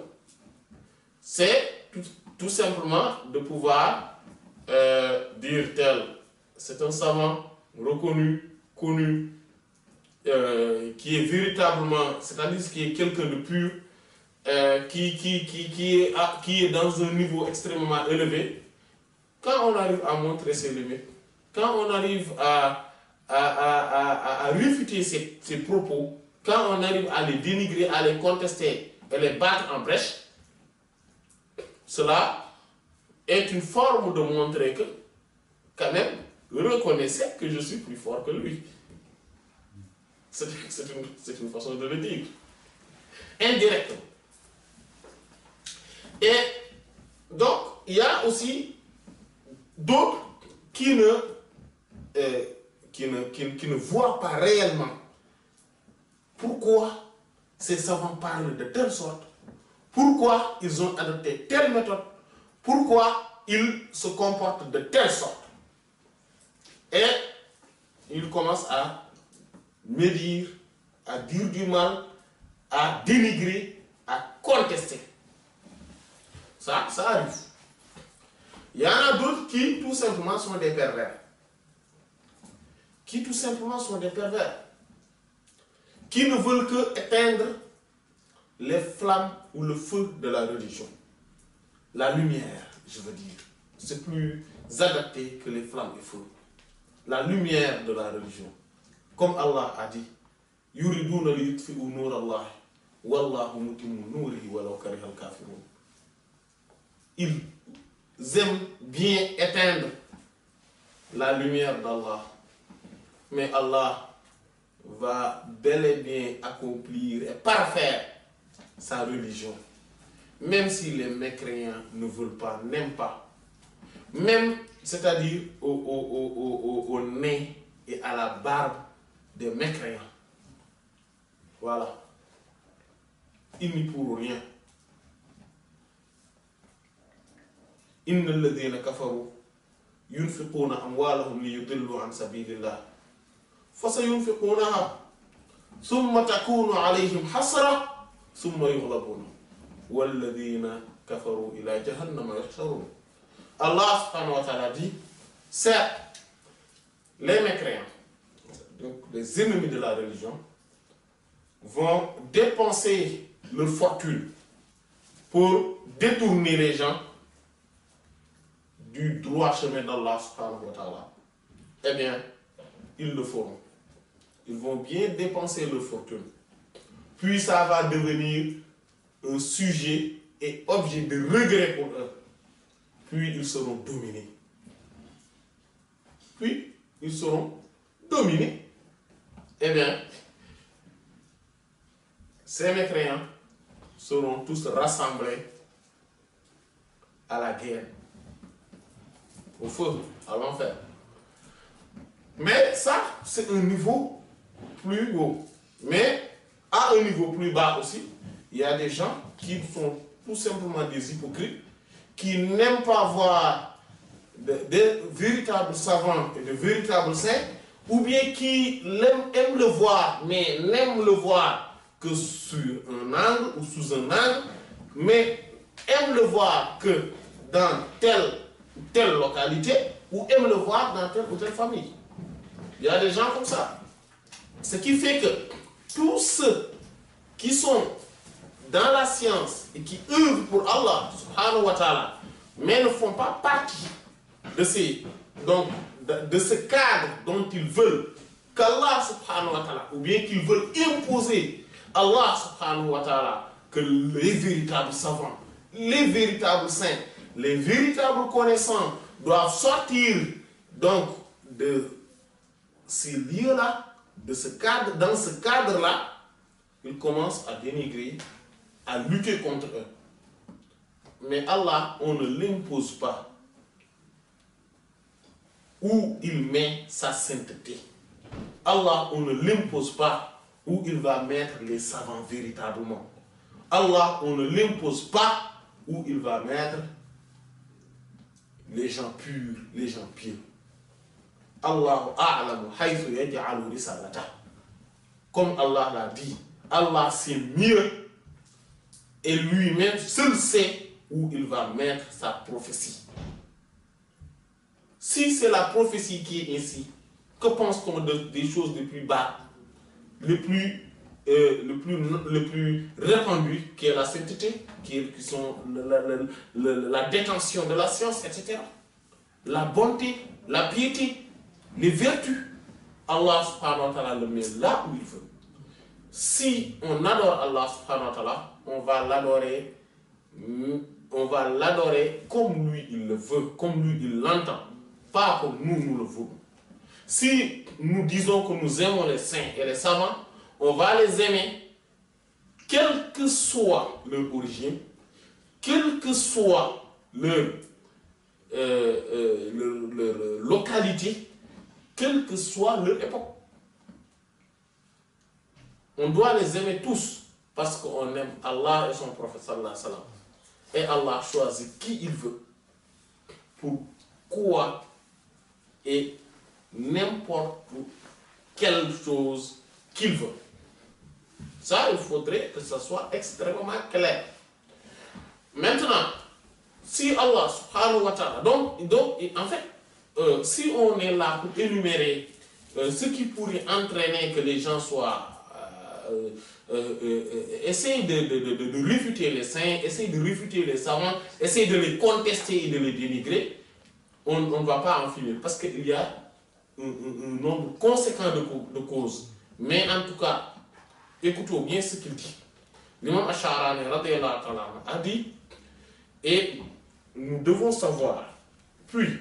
c'est tout simplement de pouvoir dire tel, c'est un savant reconnu, connu, qui est véritablement, c'est-à-dire qui est quelqu'un de pur, qui est dans un niveau extrêmement élevé. Quand on arrive à montrer ses limites, quand on arrive à réfuter ses propos, quand on arrive à les dénigrer, à les contester et les battre en brèche, cela est une forme de montrer que, quand même, reconnaissez que je suis plus fort que lui. C'est une façon de le dire. Indirectement. Et donc, il y a aussi d'autres qui ne voient pas réellement pourquoi ces savants parlent de telle sorte, pourquoi ils ont adopté telle méthode, pourquoi ils se comportent de telle sorte. Et ils commencent à médire, à dire du mal, à dénigrer, à contester. Ça arrive. Il y en a d'autres qui tout simplement sont des pervers. Qui tout simplement sont des pervers. Qui ne veulent que éteindre les flammes ou le feu de la religion. La lumière, je veux dire. C'est plus adapté que les flammes et feu. La lumière de la religion. Comme Allah a dit, yuriduna li yutfi'u nur Allah, wallahu mutimmu nurihi walau karihal kafirun. Ils aiment bien éteindre la lumière d'Allah, mais Allah va bel et bien accomplir et parfaire sa religion, même si les mécréants ne veulent pas, n'aiment pas, même, c'est-à-dire au nez et à la barbe des mécréants. Voilà. Ils n'y pourront rien. Inna alladhina kafaru yunfiquna amwalahum liyudillu an sabilillah fasayunfiqunaha thumma takunu alayhim hasra thumma yughlabuna walladhina kafaru ila jahannama yuhsharun. Allah subhanahu wa ta'ala dit, certes, les mécréants, donc les ennemis de la religion, vont dépenser leur fortune pour détourner les gens du droit chemin d'Allah subhanahu wa ta'ala. Eh bien, ils le feront. Ils vont bien dépenser leur fortune. Puis ça va devenir un sujet et objet de regret pour eux. Puis ils seront dominés. Puis ils seront dominés. Eh bien, ces mécréants seront tous rassemblés à la guerre, au feu, à l'enfer. Mais ça, c'est un niveau plus haut. Mais à un niveau plus bas aussi, il y a des gens qui sont tout simplement des hypocrites, qui n'aiment pas voir de véritables savants et de véritables saints, ou bien qui aiment le voir, mais n'aiment le voir que sur un angle ou sous un angle, mais aiment le voir que dans telle ou telle localité, ou aiment le voir dans telle ou telle famille. Il y a des gens comme ça. Ce qui fait que tous ceux qui sont dans la science et qui œuvrent pour Allah subhanahu wa ta'ala, mais ne font pas partie de ce cadre dont ils veulent qu'Allah subhanahu wa ta'ala, ou bien qu'ils veulent imposer Allah subhanahu wa ta'ala, que les véritables savants, les véritables saints, les véritables connaissants doivent sortir donc de ces lieux-là, de ce cadre, dans ce cadre-là, ils commencent à dénigrer, à lutter contre eux. Mais Allah, on ne l'impose pas où il met sa sainteté. Allah, on ne l'impose pas où il va mettre les savants véritablement. Allah, on ne l'impose pas où il va mettre les gens purs, les gens pieux. Allahu a'lamu haythu yaj'alu risalata. Comme Allah l'a dit, Allah sait mieux et lui-même seul sait où il va mettre sa prophétie. Si c'est la prophétie qui est ainsi, que pense-t-on des choses les plus bas, le plus répandu, qui est la sainteté, qui sont la détention de la science, etc. La bonté, la piété, les vertus. Allah subhanahu wa ta'ala le met là où il veut. Si on adore Allah subhanahu wa ta'ala, on va l'adorer comme lui il le veut, comme lui il l'entend, pas comme nous le voulons. Si nous disons que nous aimons les saints et les savants, on va les aimer, quelle que soit leur origine, quelle que soit leur localité, quelle que soit leur époque. On doit les aimer tous parce qu'on aime Allah et son prophète sallallahu alayhi wa sallam. Et Allah choisit qui il veut, pour quoi et n'importe quelle chose qu'il veut. Ça, il faudrait que ça soit extrêmement clair. Maintenant, si Allah subhanahu wa ta'ala, donc en fait, si on est là pour énumérer ce qui pourrait entraîner que les gens soient essayent de réfuter les saints, essayent de réfuter les savants, essayent de les contester et de les dénigrer, on ne va pas en finir parce qu'il y a un nombre conséquent de causes. Mais en tout cas, écoutons bien ce qu'il dit. L'imam Ash-Sha'rani radiyallahu ta'ala a dit, et nous devons savoir, puis,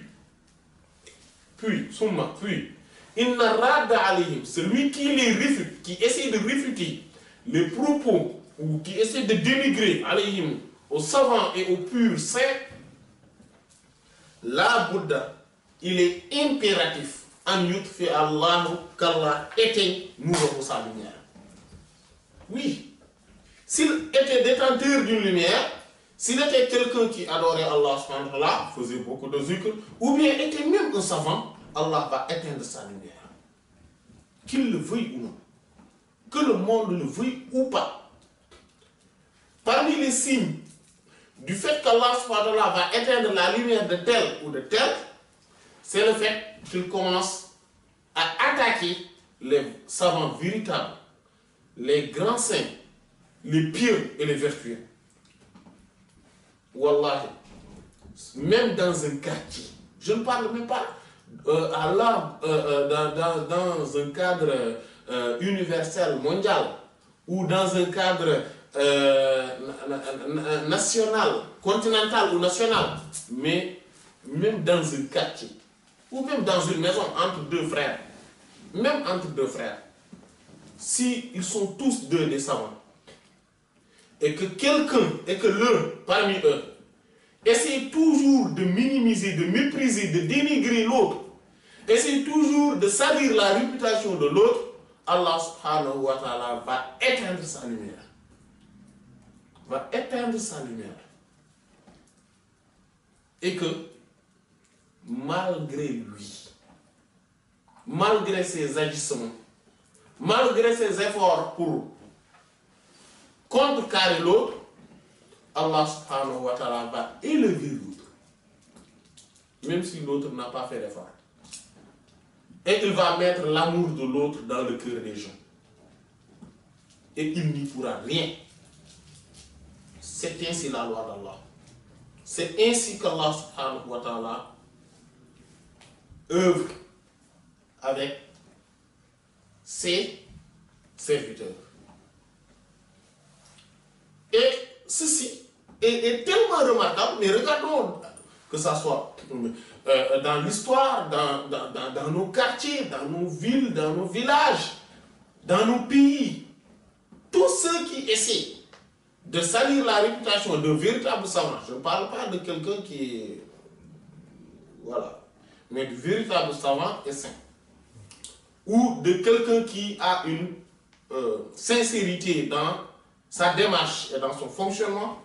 inna radda alayhim, celui qui les réfute, qui essaie de réfuter les propos, ou qui essaie de dénigrer alayhim, aux savants et aux purs saints, la Bouddha, il est impératif, en yutfi Allahu, qu'Allah éteigne nourahu sa lumière. Oui, s'il était détenteur d'une lumière, s'il était quelqu'un qui adorait Allah subhanahu wa ta'ala, faisait beaucoup de zikr, ou bien était même un savant, Allah va éteindre sa lumière. Qu'il le veuille ou non. Que le monde le veuille ou pas. Parmi les signes du fait qu'Allah subhanahu wa ta'ala va éteindre la lumière de tel ou de tel, c'est le fait qu'il commence à attaquer les savants véritables, les grands saints, les pieux et les vertueux. Wallahi, même dans un quartier, je ne parle même pas dans un cadre universel, mondial, ou dans un cadre national, continental ou national, mais même dans un quartier, ou même dans une maison entre deux frères, même entre deux frères, si ils sont tous deux des savants, et que quelqu'un, et que l'un parmi eux, essaie toujours de minimiser, de mépriser, de dénigrer l'autre, essaie toujours de salir la réputation de l'autre, Allah subhanahu wa ta'ala va éteindre sa lumière. Va éteindre sa lumière. Et que, malgré lui, malgré ses agissements, malgré ses efforts pour contrecarrer l'autre, Allah subhanahu wa ta'ala va élever l'autre. Même si l'autre n'a pas fait d'effort. Et il va mettre l'amour de l'autre dans le cœur des gens. Et il n'y pourra rien. C'est ainsi la loi d'Allah. C'est ainsi qu'Allah subhanahu wa ta'ala œuvre avec ses serviteurs. Et ceci est tellement remarquable, mais regardons que ça soit dans l'histoire, dans nos quartiers, dans nos villes, dans nos villages, dans nos pays, tous ceux qui essaient de salir la réputation d'un véritable savant, je ne parle pas de quelqu'un qui est... Voilà. Mais du véritable savant et saint. Ou de quelqu'un qui a une sincérité dans sa démarche et dans son fonctionnement.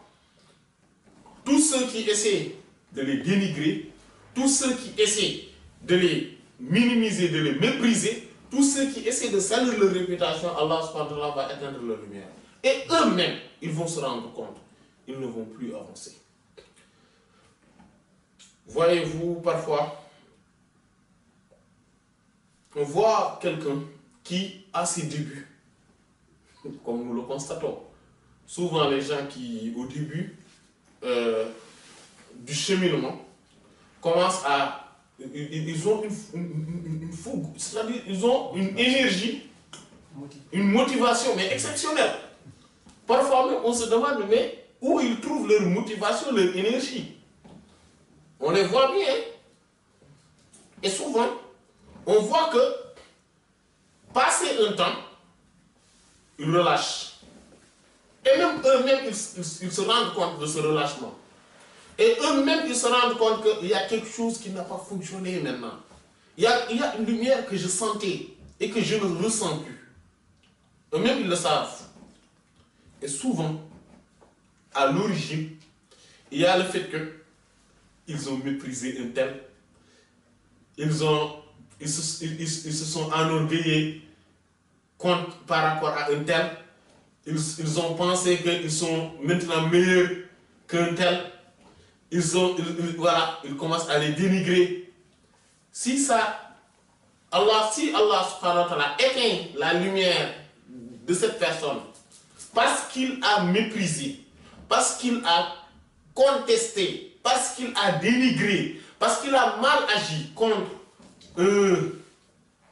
Tous ceux qui essaient de les dénigrer, tous ceux qui essaient de les minimiser, de les mépriser, tous ceux qui essaient de salir leur réputation, Allah subhanahu wa ta'ala va éteindre leur lumière. Et eux-mêmes, ils vont se rendre compte, ils ne vont plus avancer. Voyez-vous, parfois, on voit quelqu'un qui a ses débuts, comme nous le constatons. Souvent, les gens qui, au début du cheminement, commencent à... Ils ont une fougue, c'est-à-dire ils ont une énergie, une motivation, mais exceptionnelle. Parfois même, on se demande, mais où ils trouvent leur motivation, leur énergie. On les voit bien. Et souvent, on voit que, passé un temps, ils relâchent. Et même eux-mêmes, ils se rendent compte de ce relâchement. Et eux-mêmes, ils se rendent compte qu'il y a quelque chose qui n'a pas fonctionné maintenant. Il y a une lumière que je sentais et que je ne ressens plus. Eux-mêmes, ils le savent. Et souvent, à l'origine, il y a le fait qu'ils ont méprisé un tel. Ils se sont enorgueillis par rapport à un tel. Ils ont pensé qu'ils sont maintenant meilleurs qu'un tel. Voilà, ils commencent à les dénigrer. Si Allah subhanahu wa ta'ala éteint la lumière de cette personne, parce qu'il a méprisé, parce qu'il a contesté, parce qu'il a dénigré, parce qu'il a mal agi contre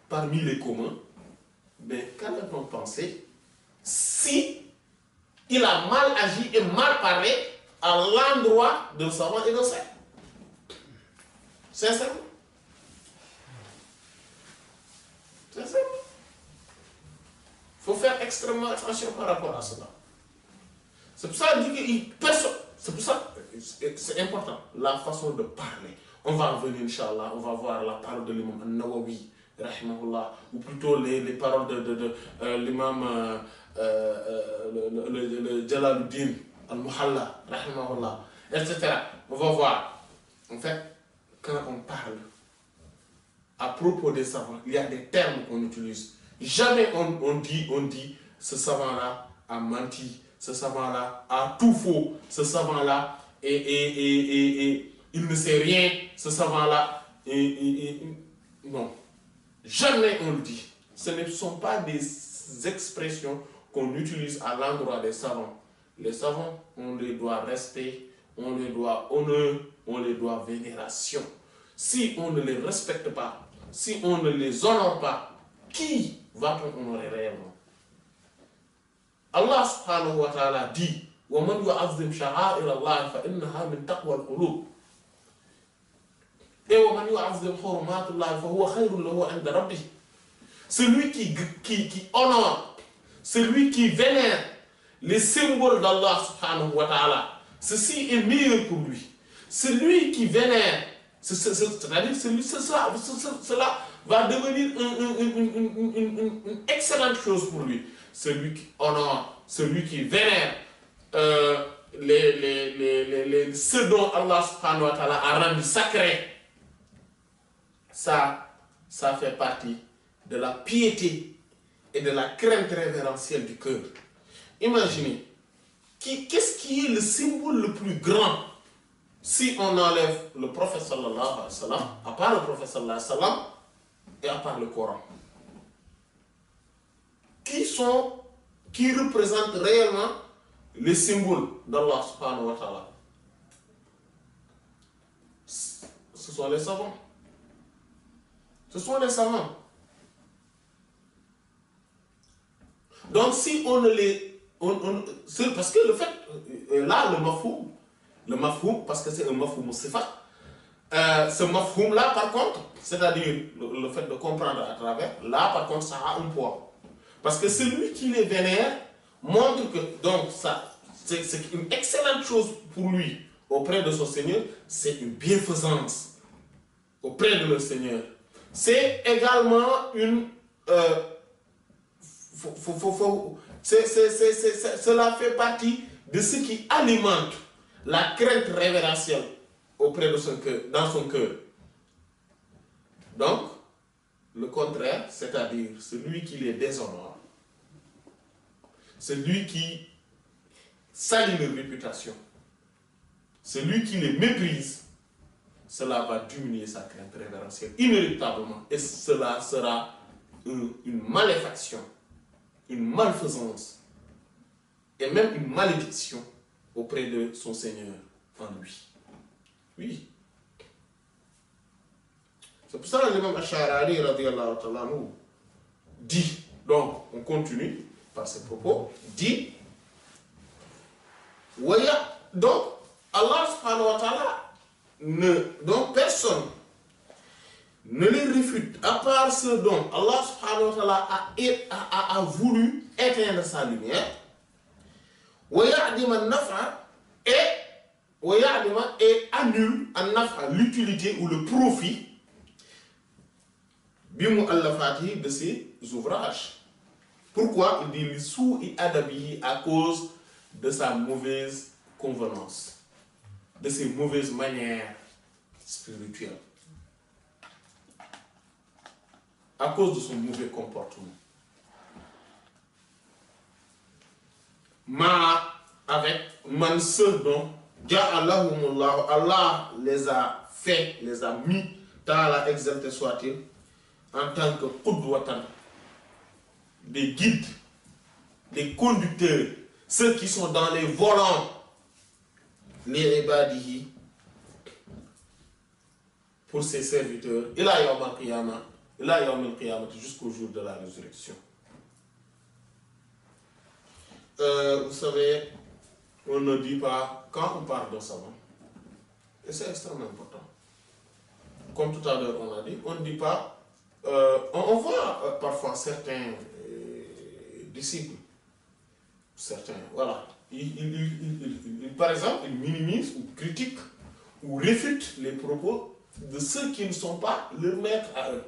parmi les communs, mais qu'allait-on penser si il a mal agi et mal parlé à l'endroit d'un savant et d'un saint? Sincèrement. Sincèrement. Il faut faire extrêmement attention par rapport à cela. C'est pour ça que c'est pour ça que c'est important, la façon de parler. On va revenir, Inch'Allah, on va voir la parole de l'imam An-Nawawi, rahimahullah, ou plutôt les paroles de l'imam le Jalaluddin Al-Muhalla, rahimahullah, etc. On va voir. En fait, quand on parle à propos des savants, il y a des termes qu'on utilise. Jamais on dit ce savant-là a menti, ce savant-là a tout faux, ce savant-là et il ne sait rien, ce savant-là non. Jamais on le dit. Ce ne sont pas des expressions qu'on utilise à l'endroit des savants. Les savants, on les doit respect, on les doit honneur, on les doit vénération. Si on ne les respecte pas, si on ne les honore pas, qui va-t-on honorer réellement? Allah subhanahu wa ta'ala dit وَمَنْ يُعَظِّمْ شَعَائِرَ اللَّهِ فَإِنَّهَا مِنْ تَقْوَى الْقُلُوبِ et وَمَنْ يُعَظِّمْ حُرُمَاتِ اللَّهِ فَهُوَ خَيْرٌ لَهُ عِنْدَ رَبِّهِ. Celui qui honore, celui qui vénère les symboles d'Allah subhanahu wa ta'ala, ceci est meilleur pour lui. Celui qui vénère, c'est-à-dire cela va devenir une excellente chose pour lui. Celui qui honore, celui qui vénère ce dont Allah subhanahu wa ta'ala a rendu sacré, ça fait partie de la piété et de la crainte révérentielle du cœur. Imaginez, qu'est-ce qui est le symbole le plus grand si on enlève le prophète sallallahu alayhi wa sallam, à part le prophète sallallahu alayhi wa sallam, et à part le Coran, qui représentent réellement les symboles d'Allah subhanahu wa ta'ala? Ce sont les savants. Ce sont les savants. Donc si on ne les... c'est parce que le fait... Là, le mafhoum, parce que c'est un mafhoum sifat, ce mafhoum-là, par contre, c'est-à-dire le fait de comprendre à travers, là, par contre, ça a un poids. Parce que celui qui les vénère montre que, donc, ça, c'est une excellente chose pour lui auprès de son Seigneur, c'est une bienfaisance auprès de leur Seigneur. C'est également une... cela fait partie de ce qui alimente la crainte révérentielle auprès de son cœur, dans son cœur. Donc, le contraire, c'est-à-dire celui qui les déshonore, celui qui salit leur réputation, celui qui les méprise, cela va diminuer sa crainte révérentielle inéluctablement. Et cela sera une maléfaction, une malfaisance, et même une malédiction auprès de son Seigneur en lui. Oui. C'est pour ça que l'imam Ash'ari radiyallahu ta'ala dit, donc on continue par ses propos, dit, donc Allah subhanahu wa ta'ala, donc personne ne les réfute, à part ce dont Allah subhanahu wa ta'ala a voulu éteindre sa lumière, et annule l'utilité ou le profit de ses ouvrages. Pourquoi? Il dit sous adabihi, à cause de sa mauvaise convenance, de ses mauvaises manières spirituelles, à cause de son mauvais comportement. Avec man ceux dont Allah les a fait, les a mis, ta'ala exalté soit-il, en tant que qudwatan, des guides, des conducteurs, ceux qui sont dans les volants, les ibadihi, pour ses serviteurs, ila yawm al-qiyamah, jusqu'au jour de la résurrection. Vous savez, on ne dit pas, quand on parle d'un savant, et c'est extrêmement important, comme tout à l'heure on a dit, on ne dit pas, on voit parfois certains disciples, certains, voilà, par exemple, ils minimisent ou critiquent ou réfutent les propos de ceux qui ne sont pas leurs maîtres à eux,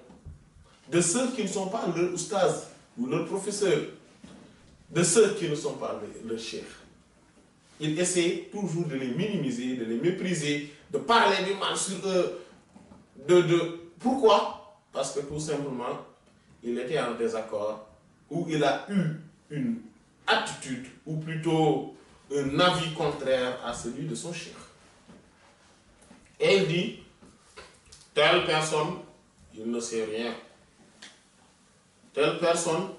de ceux qui ne sont pas leurs oustaz ou leurs professeurs, de ceux qui ne sont pas leurs chefs. Ils essaient toujours de les minimiser, de les mépriser, de parler du mal sur eux. Pourquoi? Parce que tout simplement, il était en désaccord, ou il a eu une attitude, ou plutôt un avis contraire à celui de son chef. Et il dit, telle personne, il ne sait rien. Telle personne,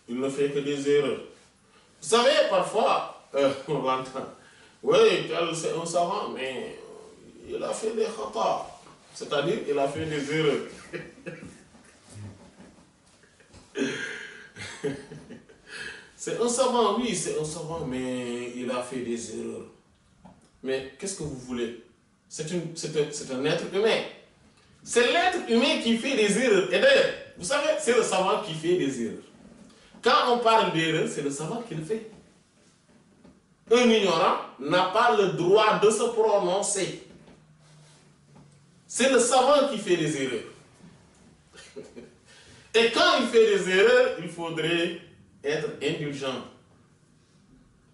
il ne fait que des erreurs. Vous savez, parfois, on l'entend. Oui, tel c'est un savant, mais il a fait des khata. C'est-à-dire, il a fait des erreurs. C'est un savant, oui, c'est un savant, mais il a fait des erreurs. Mais qu'est-ce que vous voulez? C'est un être humain. C'est l'être humain qui fait des erreurs. Et d'ailleurs, vous savez, c'est le savant qui fait des erreurs. Quand on parle d'erreur, c'est le savant qui le fait. Un ignorant n'a pas le droit de se prononcer. C'est le savant qui fait des erreurs. Et quand il fait des erreurs, il faudrait être indulgent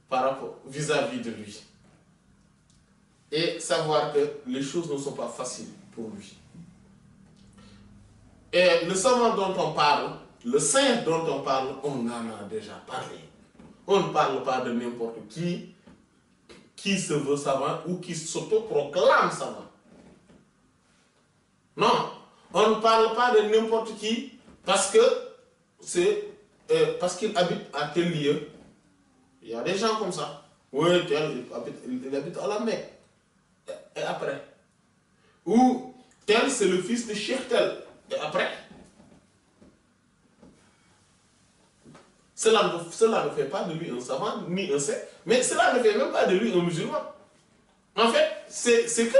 par rapport vis-à-vis de lui. Et savoir que les choses ne sont pas faciles pour lui. Et le savant dont on parle, le saint dont on parle, on en a déjà parlé. On ne parle pas de n'importe qui se veut savant ou qui s'autoproclame savant. Non, on On ne parle pas de n'importe qui parce que parce qu'il habite à tel lieu. Il y a des gens comme ça. Oui, il habite à la Mecque. Et après. Ou tel, c'est le fils de Cheikh tel. Et après. Cela ne fait pas de lui un savant, ni un saint, mais cela ne fait même pas de lui un musulman. En fait, c'est que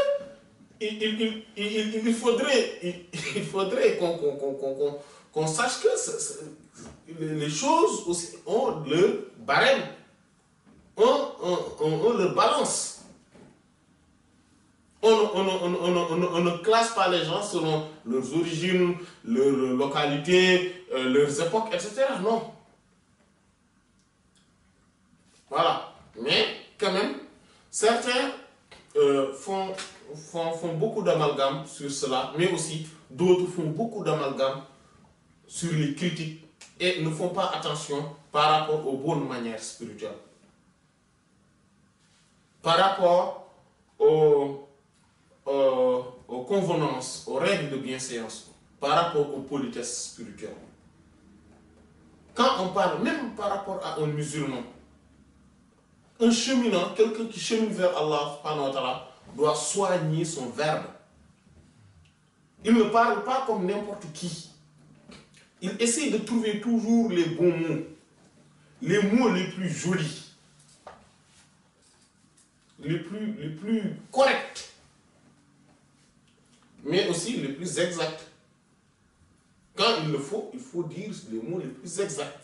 il faudrait qu'on sache que les choses aussi ont leur barème, ont leur balance. On ne classe pas les gens selon leurs origines, leurs localités, leurs époques, etc. Non. Voilà. Mais quand même, certains font beaucoup d'amalgame sur cela, mais aussi d'autres font beaucoup d'amalgame sur les critiques et ne font pas attention par rapport aux bonnes manières spirituelles. Par rapport aux convenances, aux règles de bienséance, par rapport aux politesses spirituelles. Quand on parle, même par rapport à un musulman, un cheminant, quelqu'un qui chemine vers Allah subhanahu wa ta'ala, doit soigner son verbe. Il ne parle pas comme n'importe qui. Il essaie de trouver toujours les bons mots, les mots les plus jolis, les plus corrects, mais aussi les plus exacts. Quand il le faut, il faut dire les mots les plus exacts.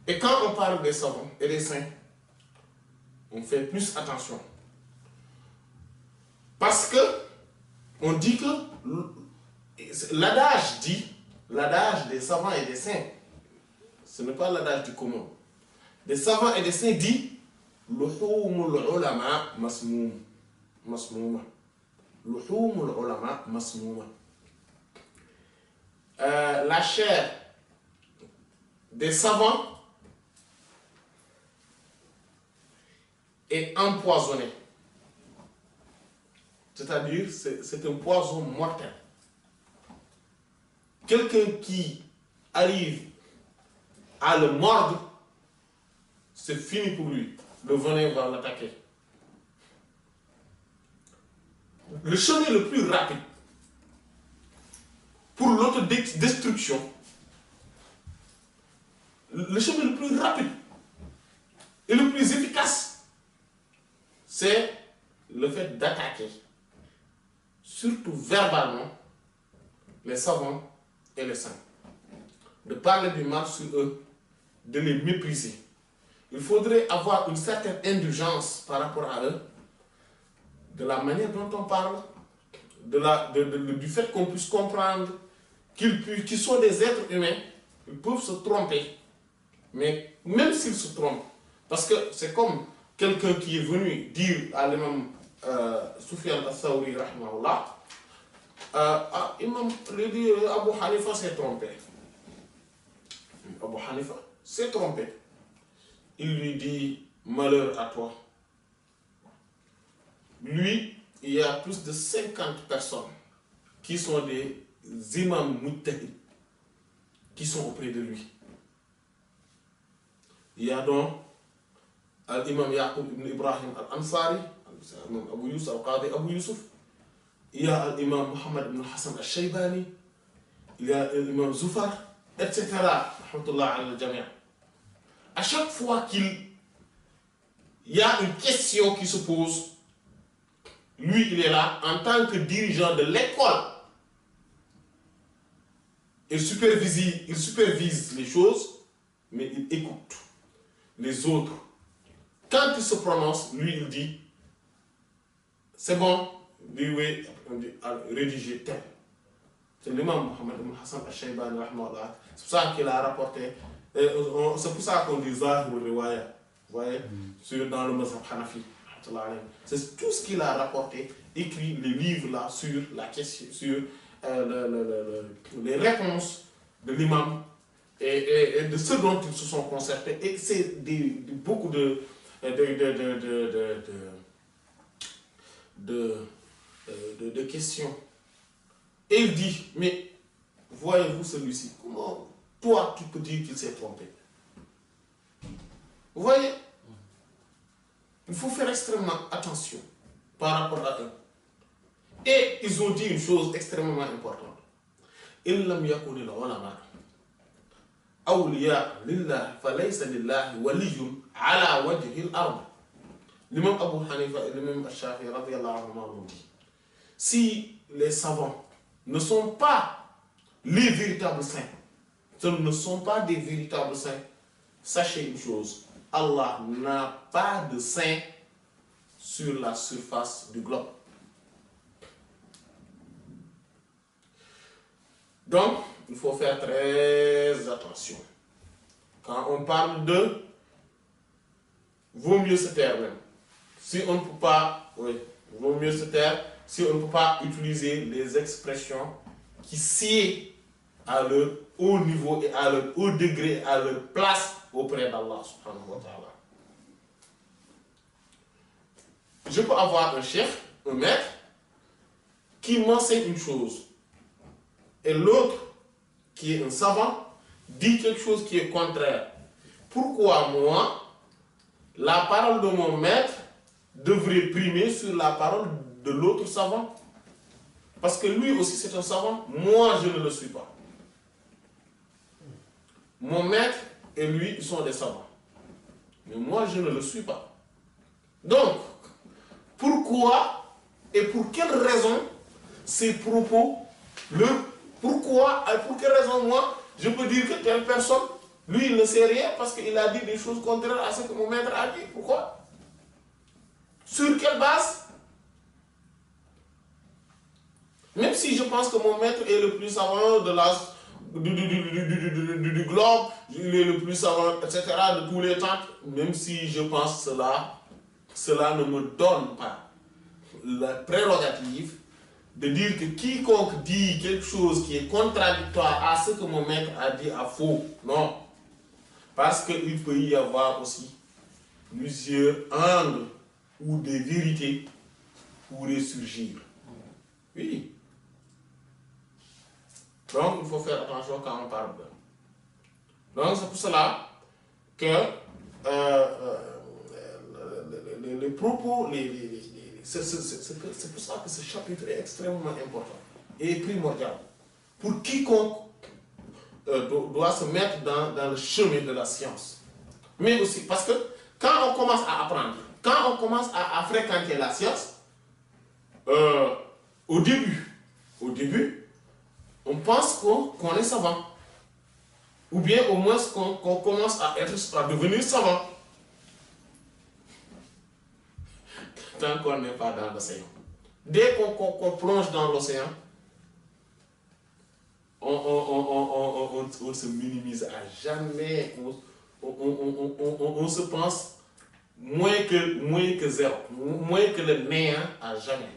Et quand on parle des savants et des saints, on fait plus attention. Parce que on dit que l'adage des savants et des saints, ce n'est pas l'adage du commun. Des savants et des saints dit luhumul ulama masmouma. Luhumul ulama masmouma. La chair des savants est empoisonnée. C'est-à-dire, c'est un poison mortel. Quelqu'un qui arrive à le mordre, c'est fini pour lui. Le venin va l'attaquer. Le chemin le plus rapide pour l'autodestruction, le chemin le plus rapide et le plus efficace, c'est le fait d'attaquer, surtout verbalement, les savants et les saints. De parler du mal sur eux, de les mépriser. Il faudrait avoir une certaine indulgence par rapport à eux, de la manière dont on parle, du fait qu'on puisse comprendre qu'ils sont des êtres humains, ils peuvent se tromper, mais même s'ils se trompent, parce que c'est comme quelqu'un qui est venu dire à l'imam Sufyan al-Thawri, rahimahullah, imam, Abu Hanifa s'est trompé. Abu Hanifa s'est trompé. Il lui dit, malheur à toi. Lui, il y a plus de 50 personnes qui sont des imams mujtahid, qui sont auprès de lui. Il y a donc l'imam Yaqub ibn Ibrahim al-Ansari, Abu Yusuf al-Qadi Abu Yusuf. Il y a l'imam Muhammad ibn Hassan al-Shaybani. Il y a l'imam Zufar, etc. À chaque fois qu'il y a une question qui se pose, lui, il est là en tant que dirigeant de l'école. Il supervise les choses, mais il écoute les autres. Quand il se prononce, lui, il dit, c'est bon, lui, rédiger tel. C'est l'imam Muhammad ibn Hassan al-Shaybani, c'est pour ça qu'il a rapporté, c'est pour ça qu'on dit Zahir al-Riwaya, vous voyez, dans le mazhab Hanafi. C'est tout ce qu'il a rapporté, écrit les livres là sur la question, sur les réponses de l'imam et de ce dont ils se sont concertés. Et c'est beaucoup de questions Et il dit, mais voyez-vous celui-ci, comment toi tu peux dire qu'il s'est trompé? Vous voyez? Il faut faire extrêmement attention par rapport à eux. Et ils ont dit une chose extrêmement importante. Il lam yakun al ulama awliya lillah falaysa lillahi waliyyun ala wajhi al-ard. L'imam Abu Hanifa et l'imam Shafi'i radiyallahu anhu ont dit, si les savants ne sont pas les véritables saints, ce ne sont pas des véritables saints, sachez une chose, Allah n'a pas de saints sur la surface du globe. Donc, il faut faire très attention. Quand on parle de, vaut mieux se taire même. Si on ne peut pas, oui, vaut mieux se taire si on ne peut pas utiliser les expressions qui sied à leur haut niveau et à leur haut degré, à leur place auprès d'Allah subhanahu wa ta'ala. Je peux avoir un cheikh, un maître, qui m'enseigne une chose, et l'autre, qui est un savant, dit quelque chose qui est contraire. Pourquoi moi, la parole de mon maître devrait primer sur la parole de l'autre savant? Parce que lui aussi c'est un savant, moi je ne le suis pas. Mon maître et lui, ils sont des savants. Mais moi je ne le suis pas. Donc, pourquoi et pour quelle raison ces propos, pourquoi et pour quelle raison moi, je peux dire que telle personne, lui il ne sait rien parce qu'il a dit des choses contraires à ce que mon maître a dit? Pourquoi? Sur quelle base? Même si je pense que mon maître est le plus savant du globe, il est le plus savant, etc., de tous les temps, même si je pense cela ne me donne pas la prérogative de dire que quiconque dit quelque chose qui est contradictoire à ce que mon maître a dit a faux. Non. Parce qu'il peut y avoir aussi plusieurs angles où des vérités pourraient surgir. Oui. Donc, il faut faire attention quand on parle de. Donc, c'est pour cela que les propos, c'est pour ça que ce chapitre est extrêmement important et primordial pour quiconque doit se mettre dans le chemin de la science. Mais aussi parce que quand on commence à apprendre, quand on commence à fréquenter la science, au début, on pense qu'on est savant. Ou bien au moins qu'on commence à devenir savant. Tant qu'on n'est pas dans l'océan. Dès qu'on plonge dans l'océan, on se minimise à jamais. On se pense moins que zéro, moins que le néant à jamais.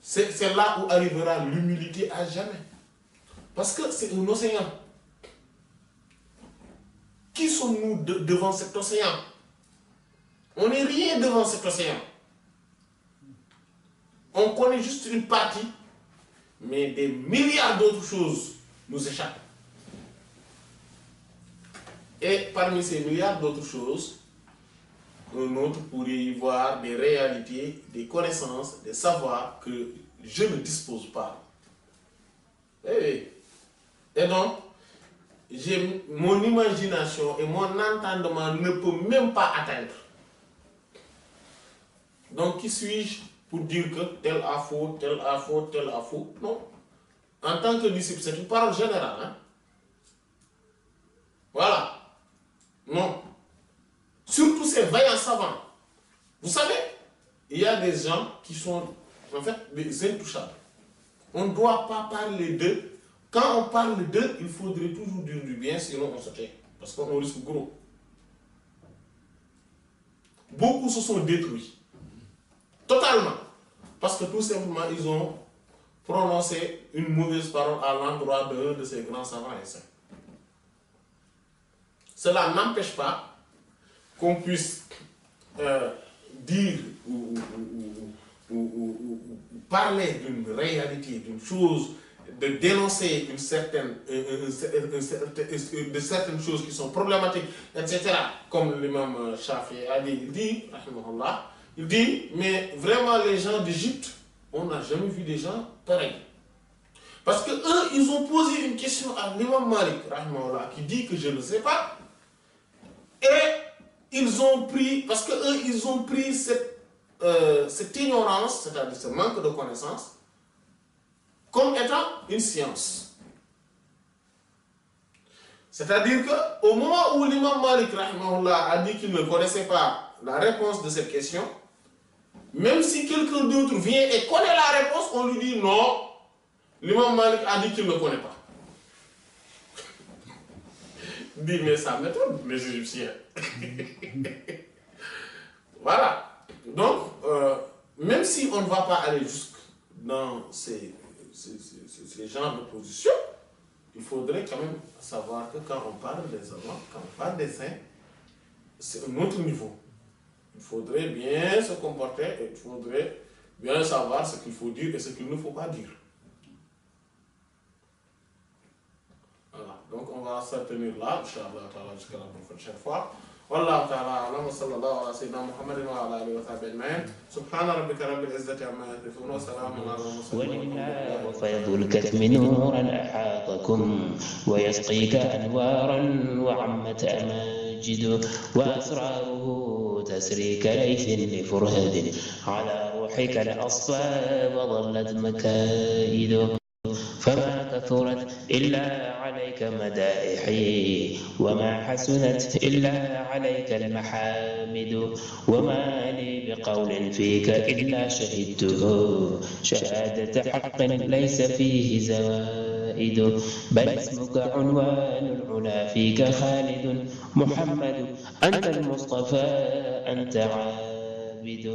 C'est là où arrivera l'humilité à jamais. Parce que c'est un océan. Qui sommes-nous devant cet océan? On n'est rien devant cet océan. On connaît juste une partie, mais des milliards d'autres choses nous échappent. Et parmi ces milliards d'autres choses, un autre pourrait y voir des réalités, des connaissances, des savoirs que je ne dispose pas. Et donc, mon imagination et mon entendement ne peut même pas atteindre. Donc, qui suis-je pour dire que tel a faux, tel a faux, tel a faux? Non. En tant que disciple, c'est une parole générale. Hein? Voilà. Non. Surtout ces vaillants savants. Vous savez, il y a des gens qui sont en fait des intouchables. On ne doit pas parler d'eux. Quand on parle d'eux, il faudrait toujours dire du bien, sinon on se tait. Parce qu'on risque gros. Beaucoup se sont détruits. Totalement. Parce que tout simplement, ils ont prononcé une mauvaise parole à l'endroit d'un de ces grands savants et saints. Cela n'empêche pas qu'on puisse dire ou parler d'une réalité, d'une chose, de dénoncer une certaine, de certaines choses qui sont problématiques, etc. Comme l'imam Shafi'i a dit, rahimahullah, il dit, mais vraiment les gens d'Égypte, on n'a jamais vu des gens pareils. Parce que eux, ils ont posé une question à l'imam Malik, rahimahullah, qui dit que je ne sais pas. Et ils ont pris, parce que eux, ils ont pris cette ignorance, c'est-à-dire ce manque de connaissance, comme étant une science. C'est-à-dire qu'au moment où l'imam Malik, rahimahullah, a dit qu'il ne connaissait pas la réponse de cette question, même si quelqu'un d'autre vient et connaît la réponse, on lui dit non, l'imam Malik a dit qu'il ne connaît pas. Dit, mais ça m'étonne, les Égyptiens. Voilà. Donc, même si on ne va pas aller jusque dans ces genres de positions, il faudrait quand même savoir que quand on parle des savants, quand on parle des saints, c'est un autre niveau. Il faudrait bien se comporter et il faudrait bien savoir ce qu'il faut dire et ce qu'il ne faut pas dire. Voilà, donc on va se tenir là, Inch'Allah, jusqu'à la prochaine fois. والله تعالى أعلم وصلى الله على سيدنا محمد وعلى آله وصحبه أجمعين سبحان ربك رب العزة عما يصفون وسلام على المرسلين ولله وفيض الكتم نورا أحاطكم ويسقيك أنوارا وعمت أماجد وأسراره تسري كليث لفرهد على روحك الأصفى وظلت مكائد فما كثرت إلا عليك مدائحي وما حسنت إلا عليك المحامد وما لي بقول فيك إلا شهدته شهادة حق ليس فيه زوائد بل اسمك عنوان العلا فيك خالد محمد أنت المصطفى أنت عابد